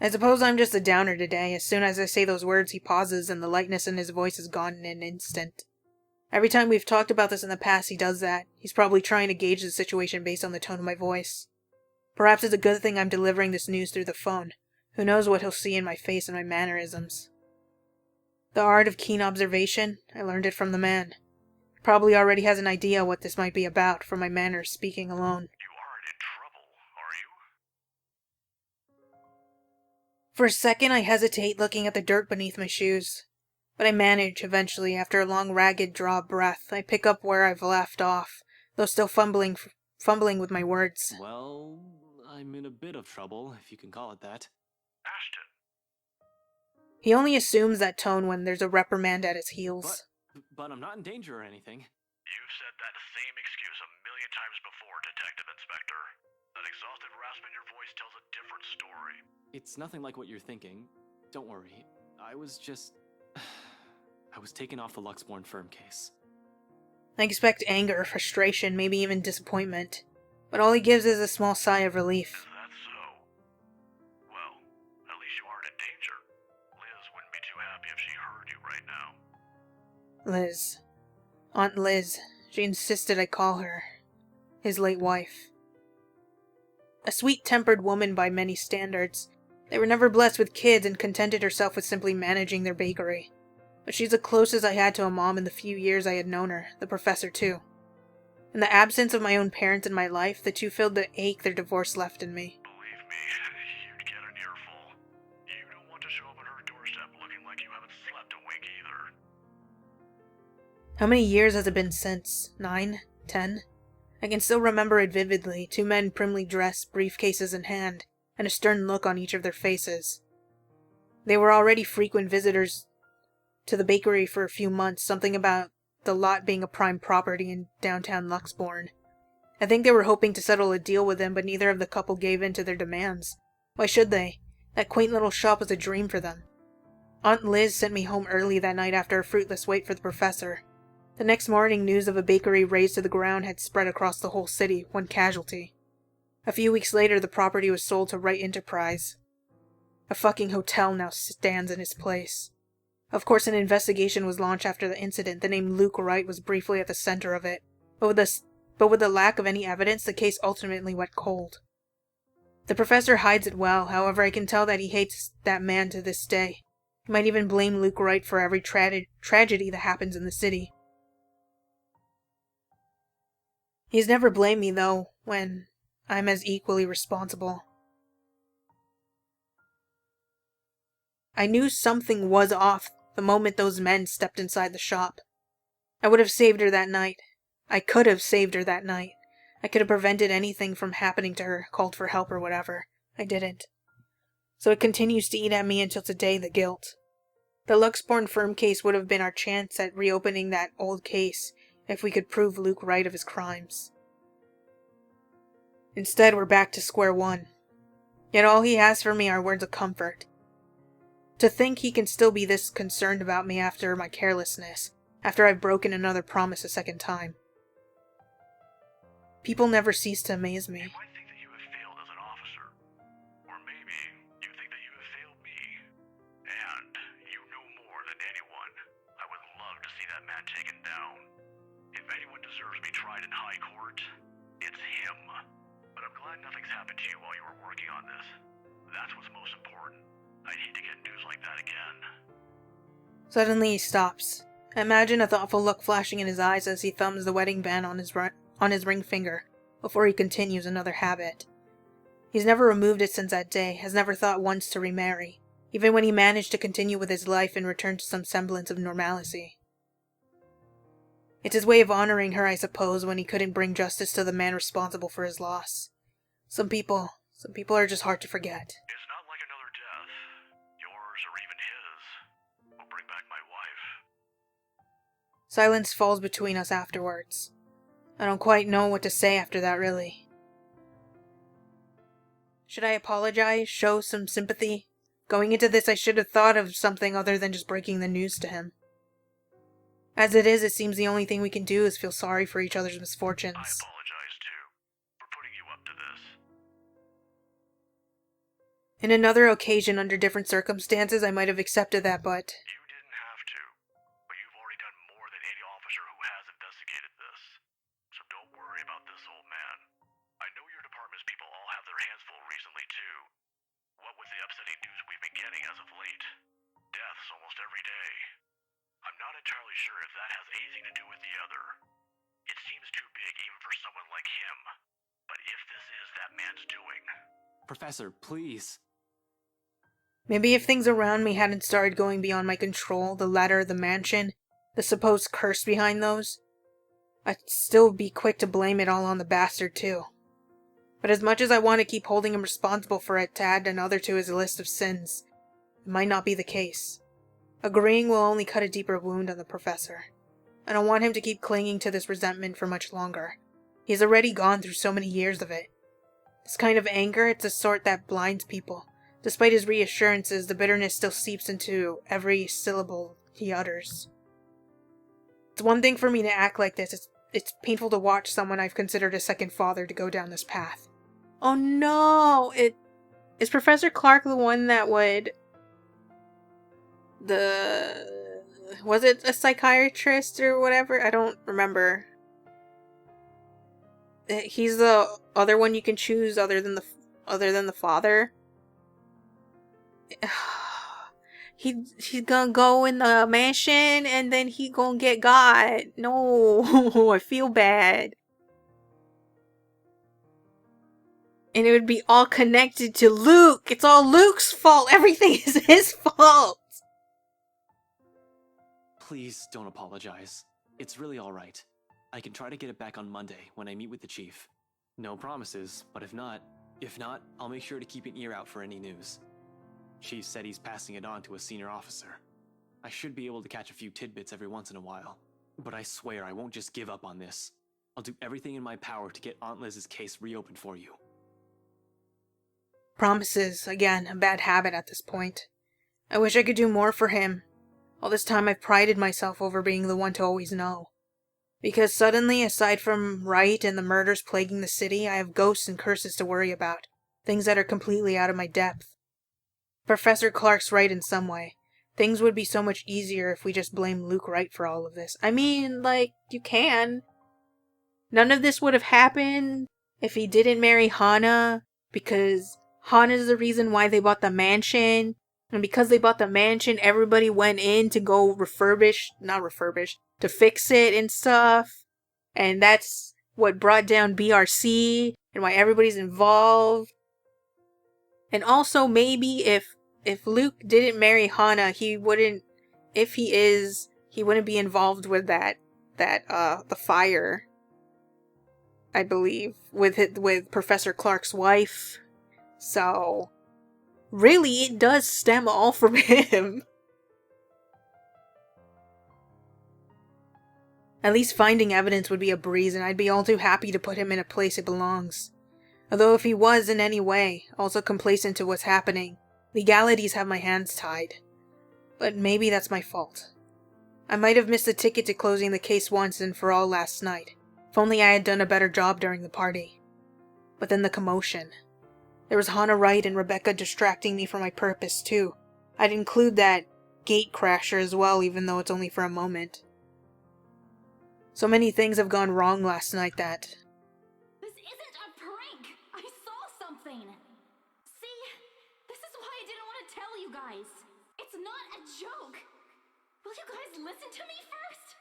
I suppose I'm just a downer today. As soon as I say those words, he pauses and the lightness in his voice is gone in an instant. Every time we've talked about this in the past, he does that. He's probably trying to gauge the situation based on the tone of my voice. Perhaps it's a good thing I'm delivering this news through the phone. Who knows what he'll see in my face and my mannerisms. The art of keen observation, I learned it from the man. He probably already has an idea what this might be about from my manner of speaking alone. You aren't in trouble, are you? For a second I hesitate, looking at the dirt beneath my shoes. But I manage, eventually, after a long ragged draw of breath. I pick up where I've left off, though still fumbling with my words. Well, I'm in a bit of trouble, if you can call it that. Ashton. He only assumes that tone when there's a reprimand at his heels. But I'm not in danger or anything. You've said that same excuse a million times before, Detective Inspector. That exhausted rasp in your voice tells a different story. It's nothing like what you're thinking. Don't worry. I was taken off the Luxborn firm case. I expect anger, frustration, maybe even disappointment. But all he gives is a small sigh of relief. Is that so? Well, at least you aren't in danger. Liz wouldn't be too happy if she heard you right now. Liz. Aunt Liz. She insisted I call her his late wife. A sweet-tempered woman by many standards. They were never blessed with kids and contented herself with simply managing their bakery. But she's the closest I had to a mom in the few years I had known her, the professor too. In the absence of my own parents in my life, the two filled the ache their divorce left in me. Believe me, you'd get an earful. You don't want to show up at her doorstep looking like you haven't slept a wink either. How many years has it been since? 9? 10? I can still remember it vividly, two men primly dressed, briefcases in hand, and a stern look on each of their faces. They were already frequent visitors to the bakery for a few months, something about the lot being a prime property in downtown Luxborn. I think they were hoping to settle a deal with them, but neither of the couple gave in to their demands. Why should they? That quaint little shop was a dream for them. Aunt Liz sent me home early that night after a fruitless wait for the professor. The next morning, news of a bakery razed to the ground had spread across the whole city, one casualty. A few weeks later, the property was sold to Wright Enterprise. A fucking hotel now stands in its place. Of course, an investigation was launched after the incident. The name Luke Wright was briefly at the center of it. But with the lack of any evidence, the case ultimately went cold. The professor hides it well, however I can tell that he hates that man to this day. He might even blame Luke Wright for every tragedy that happens in the city. He's never blamed me, though, when I'm as equally responsible. I knew something was off the moment those men stepped inside the shop. I would have saved her that night. I could have saved her that night. I could have prevented anything from happening to her, called for help or whatever. I didn't. So it continues to eat at me until today, the guilt. The Luxborn firm case would have been our chance at reopening that old case if we could prove Luke right of his crimes. Instead, we're back to square one. Yet all he has for me are words of comfort. To think he can still be this concerned about me after my carelessness, after I've broken another promise a second time. People never cease to amaze me. You might think that you have failed as an officer. Or maybe you think that you have failed me. And you know more than anyone. I would love to see that man taken down. If anyone deserves to be tried in high court, it's him. But I'm glad nothing's happened to you while you were working on this. That's what's most important. I'd hate to get news like that again. Suddenly he stops. I imagine a thoughtful look flashing in his eyes as he thumbs the wedding band on his ring finger, before he continues another habit. He's never removed it since that day, has never thought once to remarry, even when he managed to continue with his life and return to some semblance of normalcy. It's his way of honoring her, I suppose, when he couldn't bring justice to the man responsible for his loss. Some people are just hard to forget. It's not like another death. Yours or even his will bring back my wife. Silence falls between us afterwards. I don't quite know what to say after that, really. Should I apologize? Show some sympathy? Going into this, I should have thought of something other than just breaking the news to him. As it is, it seems the only thing we can do is feel sorry for each other's misfortunes. I apologize, too, for putting you up to this. In another occasion, under different circumstances, I might have accepted that, but... You didn't have to, but you've already done more than any officer who has investigated this. So don't worry about this, old man. I know your department's people all have their hands full recently, too. What with the upsetting news we've been getting as of late. Deaths almost every day. I'm not entirely sure if that has anything to do with the other. It seems too big even for someone like him. But if this is that man's doing... Professor, please. Maybe if things around me hadn't started going beyond my control, the letter, the mansion, the supposed curse behind those, I'd still be quick to blame it all on the bastard too. But as much as I want to keep holding him responsible for it to add another to his list of sins, it might not be the case. Agreeing will only cut a deeper wound on the professor. I don't want him to keep clinging to this resentment for much longer. He's already gone through so many years of it. This kind of anger, it's the sort that blinds people. Despite his reassurances, the bitterness still seeps into every syllable he utters. It's one thing for me to act like this. It's painful to watch someone I've considered a second father to go down this path. Oh no! Is Professor Clark the one that would... Was it a psychiatrist or whatever? I don't remember. He's the other one you can choose other than the father. He's gonna go in the mansion and then he gonna get God. No, I feel bad. And it would be all connected to Luke. It's all Luke's fault. Everything is his fault. Please don't apologize. It's really alright. I can try to get it back on Monday when I meet with the chief. No promises, but if not, I'll make sure to keep an ear out for any news. Chief said he's passing it on to a senior officer. I should be able to catch a few tidbits every once in a while. But I swear I won't just give up on this. I'll do everything in my power to get Aunt Liz's case reopened for you. Promises, again, a bad habit at this point. I wish I could do more for him. All this time I've prided myself over being the one to always know. Because suddenly, aside from Wright and the murders plaguing the city, I have ghosts and curses to worry about. Things that are completely out of my depth. Professor Clark's right in some way. Things would be so much easier if we just blamed Luke Wright for all of this. I mean, like, you can. None of this would have happened if he didn't marry Hana, because Hana's the reason why they bought the mansion. And because they bought the mansion, everybody went in to go to fix it and stuff. And that's what brought down BRC and why everybody's involved. And also maybe if Luke didn't marry Hana, he wouldn't be involved with the fire. I believe with Professor Clark's wife. So really, it does stem all from him. At least finding evidence would be a breeze, and I'd be all too happy to put him in a place it belongs. Although if he was in any way also complacent to what's happening, legalities have my hands tied. But maybe that's my fault. I might have missed the ticket to closing the case once and for all last night, if only I had done a better job during the party. But then the commotion. There was Hana Wright and Rebecca distracting me from my purpose too. I'd include that gate crasher as well, even though it's only for a moment. So many things have gone wrong last night that... This isn't a prank! I saw something! See? This is why I didn't want to tell you guys! It's not a joke! Will you guys listen to me first?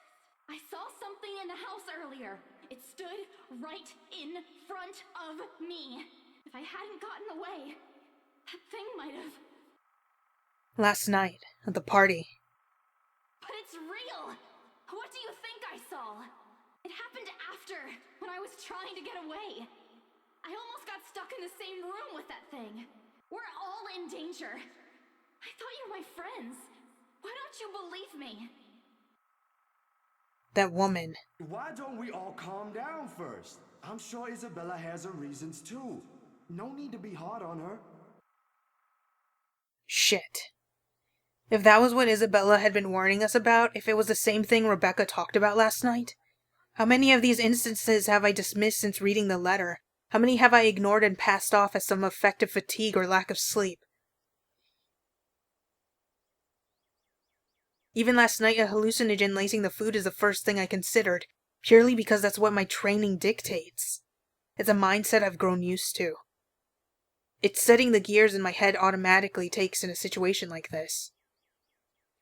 I saw something in the house earlier. It stood right in front of me. If I hadn't gotten away, that thing might have... Last night, at the party. But it's real! What do you think I saw? It happened after, when I was trying to get away. I almost got stuck in the same room with that thing. We're all in danger. I thought you were my friends. Why don't you believe me? That woman. Why don't we all calm down first? I'm sure Isabella has her reasons too. No need to be hard on her. Shit. If that was what Isabella had been warning us about, if it was the same thing Rebecca talked about last night, how many of these instances have I dismissed since reading the letter? How many have I ignored and passed off as some effective fatigue or lack of sleep? Even last night, a hallucinogen lacing the food is the first thing I considered, purely because that's what my training dictates. It's a mindset I've grown used to. It's setting the gears in my head automatically takes in a situation like this.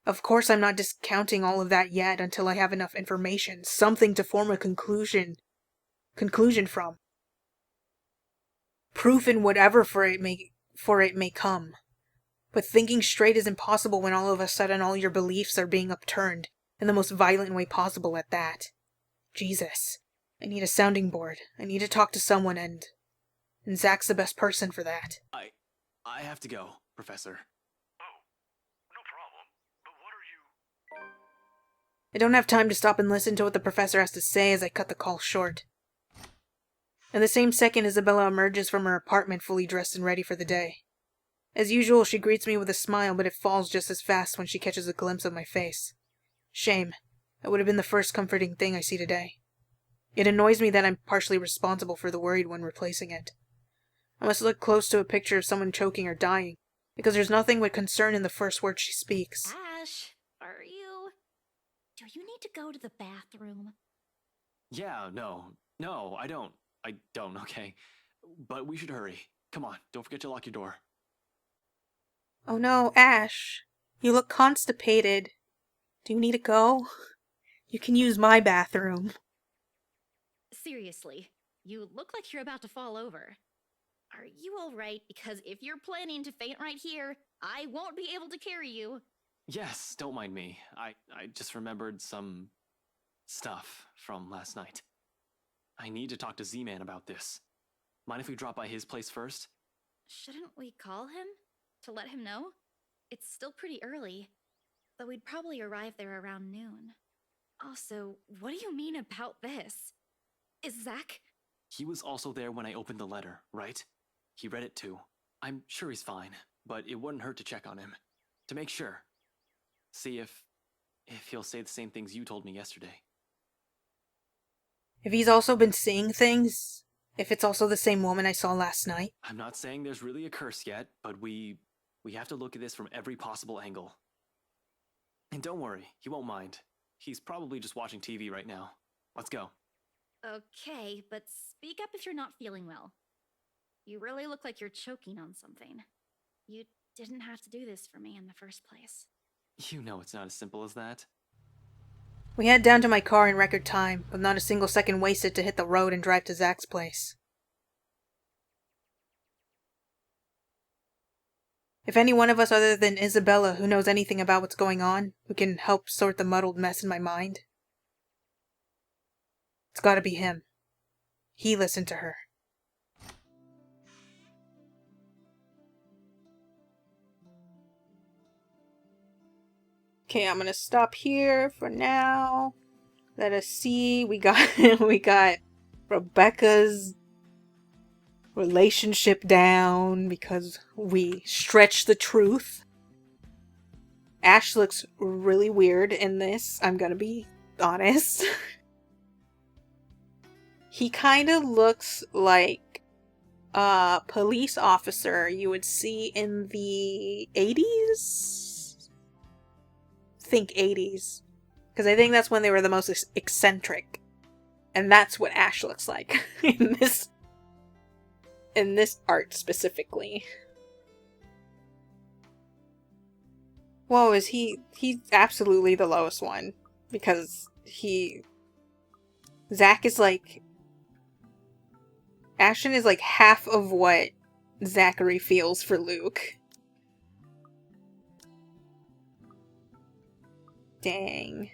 Of course, I'm not discounting all of that yet until I have enough information, something to form a conclusion from. Proof in whatever for it may come. But thinking straight is impossible when all of a sudden all your beliefs are being upturned, in the most violent way possible at that. Jesus. I need a sounding board. I need to talk to someone, and Zach's the best person for that. I have to go, Professor. Oh, no problem. But what are you... I don't have time to stop and listen to what the professor has to say as I cut the call short. In the same second, Isabella emerges from her apartment fully dressed and ready for the day. As usual, she greets me with a smile, but it falls just as fast when she catches a glimpse of my face. Shame. That would have been the first comforting thing I see today. It annoys me that I'm partially responsible for the worried one replacing it. I must look close to a picture of someone choking or dying, because there's nothing but concern in the first words she speaks. Ash, are you... Do you need to go to the bathroom? Yeah, no, I don't, okay? But we should hurry. Come on, don't forget to lock your door. Oh no, Ash. You look constipated. Do you need to go? You can use my bathroom. Seriously, you look like you're about to fall over. Are you alright? Because if you're planning to faint right here, I won't be able to carry you. Yes, don't mind me. I just remembered some... stuff from last night. I need to talk to Z-Man about this. Mind if we drop by his place first? Shouldn't we call him? To let him know? It's still pretty early, though we'd probably arrive there around noon. Also, what do you mean about this? Is Zach... He was also there when I opened the letter, right? He read it too. I'm sure he's fine, but it wouldn't hurt to check on him. To make sure. See if he'll say the same things you told me yesterday. If he's also been seeing things, if it's also the same woman I saw last night. I'm not saying there's really a curse yet, but we have to look at this from every possible angle. And don't worry, he won't mind. He's probably just watching TV right now. Let's go. Okay, but speak up if you're not feeling well. You really look like you're choking on something. You didn't have to do this for me in the first place. You know it's not as simple as that. We head down to my car in record time, with not a single second wasted to hit the road and drive to Zach's place. If any one of us other than Isabella who knows anything about what's going on, who can help sort the muddled mess in my mind, it's gotta be him. He listened to her. Okay, I'm gonna stop here for now. Let us see. We got Rebecca's relationship down because we stretched the truth. Ash looks really weird in this, I'm gonna be honest. He kind of looks like a police officer you would see in the 80s? Think 80s. Because I think that's when they were the most eccentric. And that's what Ash looks like in this art specifically. Whoa, he's absolutely the lowest one. Because Zach is like... Ashton is like half of what Zachary feels for Luke. Dang.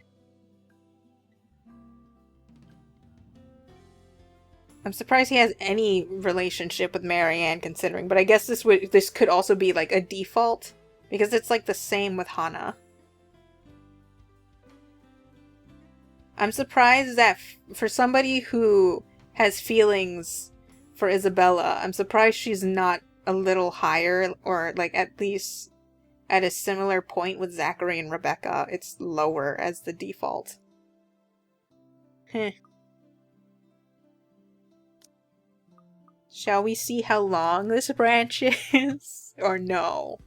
I'm surprised he has any relationship with Marianne, considering, but I guess this could also be like a default, because it's like the same with Hannah. I'm surprised that for somebody who has feelings for Isabella, I'm surprised she's not a little higher, or like at least at a similar point with Zachary and Rebecca. It's lower as the default. Heh. Shall we see how long this branch is? Or no?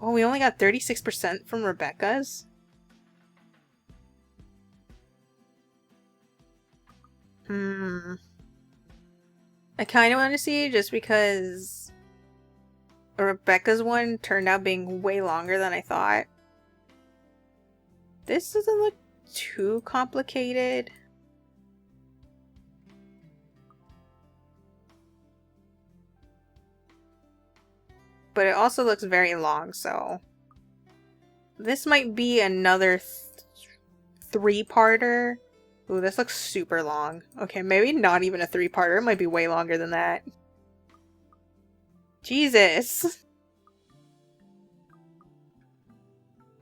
Oh, we only got 36% from Rebecca's? I kind of want to see just because Rebecca's one turned out being way longer than I thought. This doesn't look too complicated. But it also looks very long, so this might be another three-parter. Ooh, this looks super long. Okay, maybe not even a three-parter. It might be way longer than that. Jesus!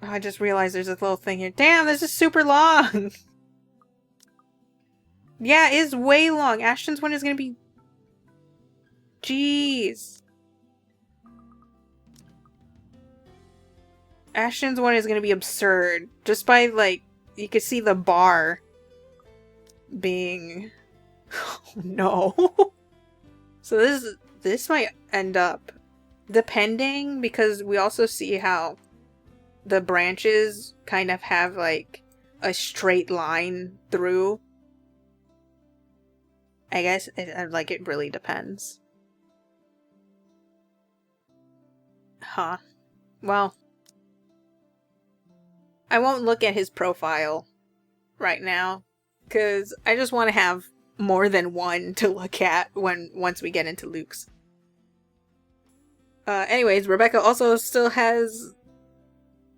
Oh, I just realized there's a little thing here. Damn, this is super long! Yeah, it is way long. Ashton's one is gonna be... Jeez. Ashton's one is gonna be absurd. Just by, like, you can see the bar being... Oh, no. So this might end up, depending, because we also see how the branches kind of have, like, a straight line through. I guess, it really depends. Huh. Well... I won't look at his profile right now, because I just want to have more than one to look at once we get into Luke's. Anyways, Rebecca also still has...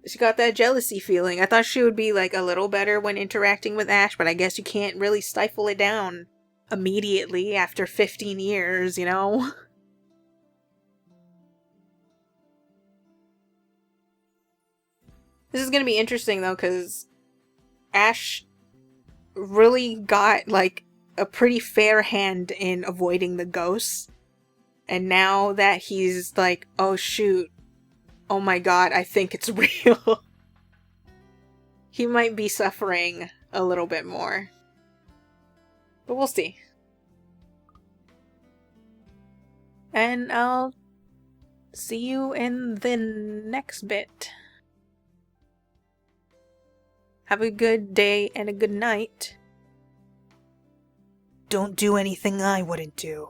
She got that jealousy feeling. I thought she would be, like, a little better when interacting with Ash, but I guess you can't really stifle it down immediately after 15 years, you know? This is gonna be interesting, though, because Ash really got, like, a pretty fair hand in avoiding the ghosts. And now that he's like, oh shoot, oh my god, I think it's real. He might be suffering a little bit more. But we'll see. And I'll see you in the next bit. Have a good day and a good night. Don't do anything I wouldn't do.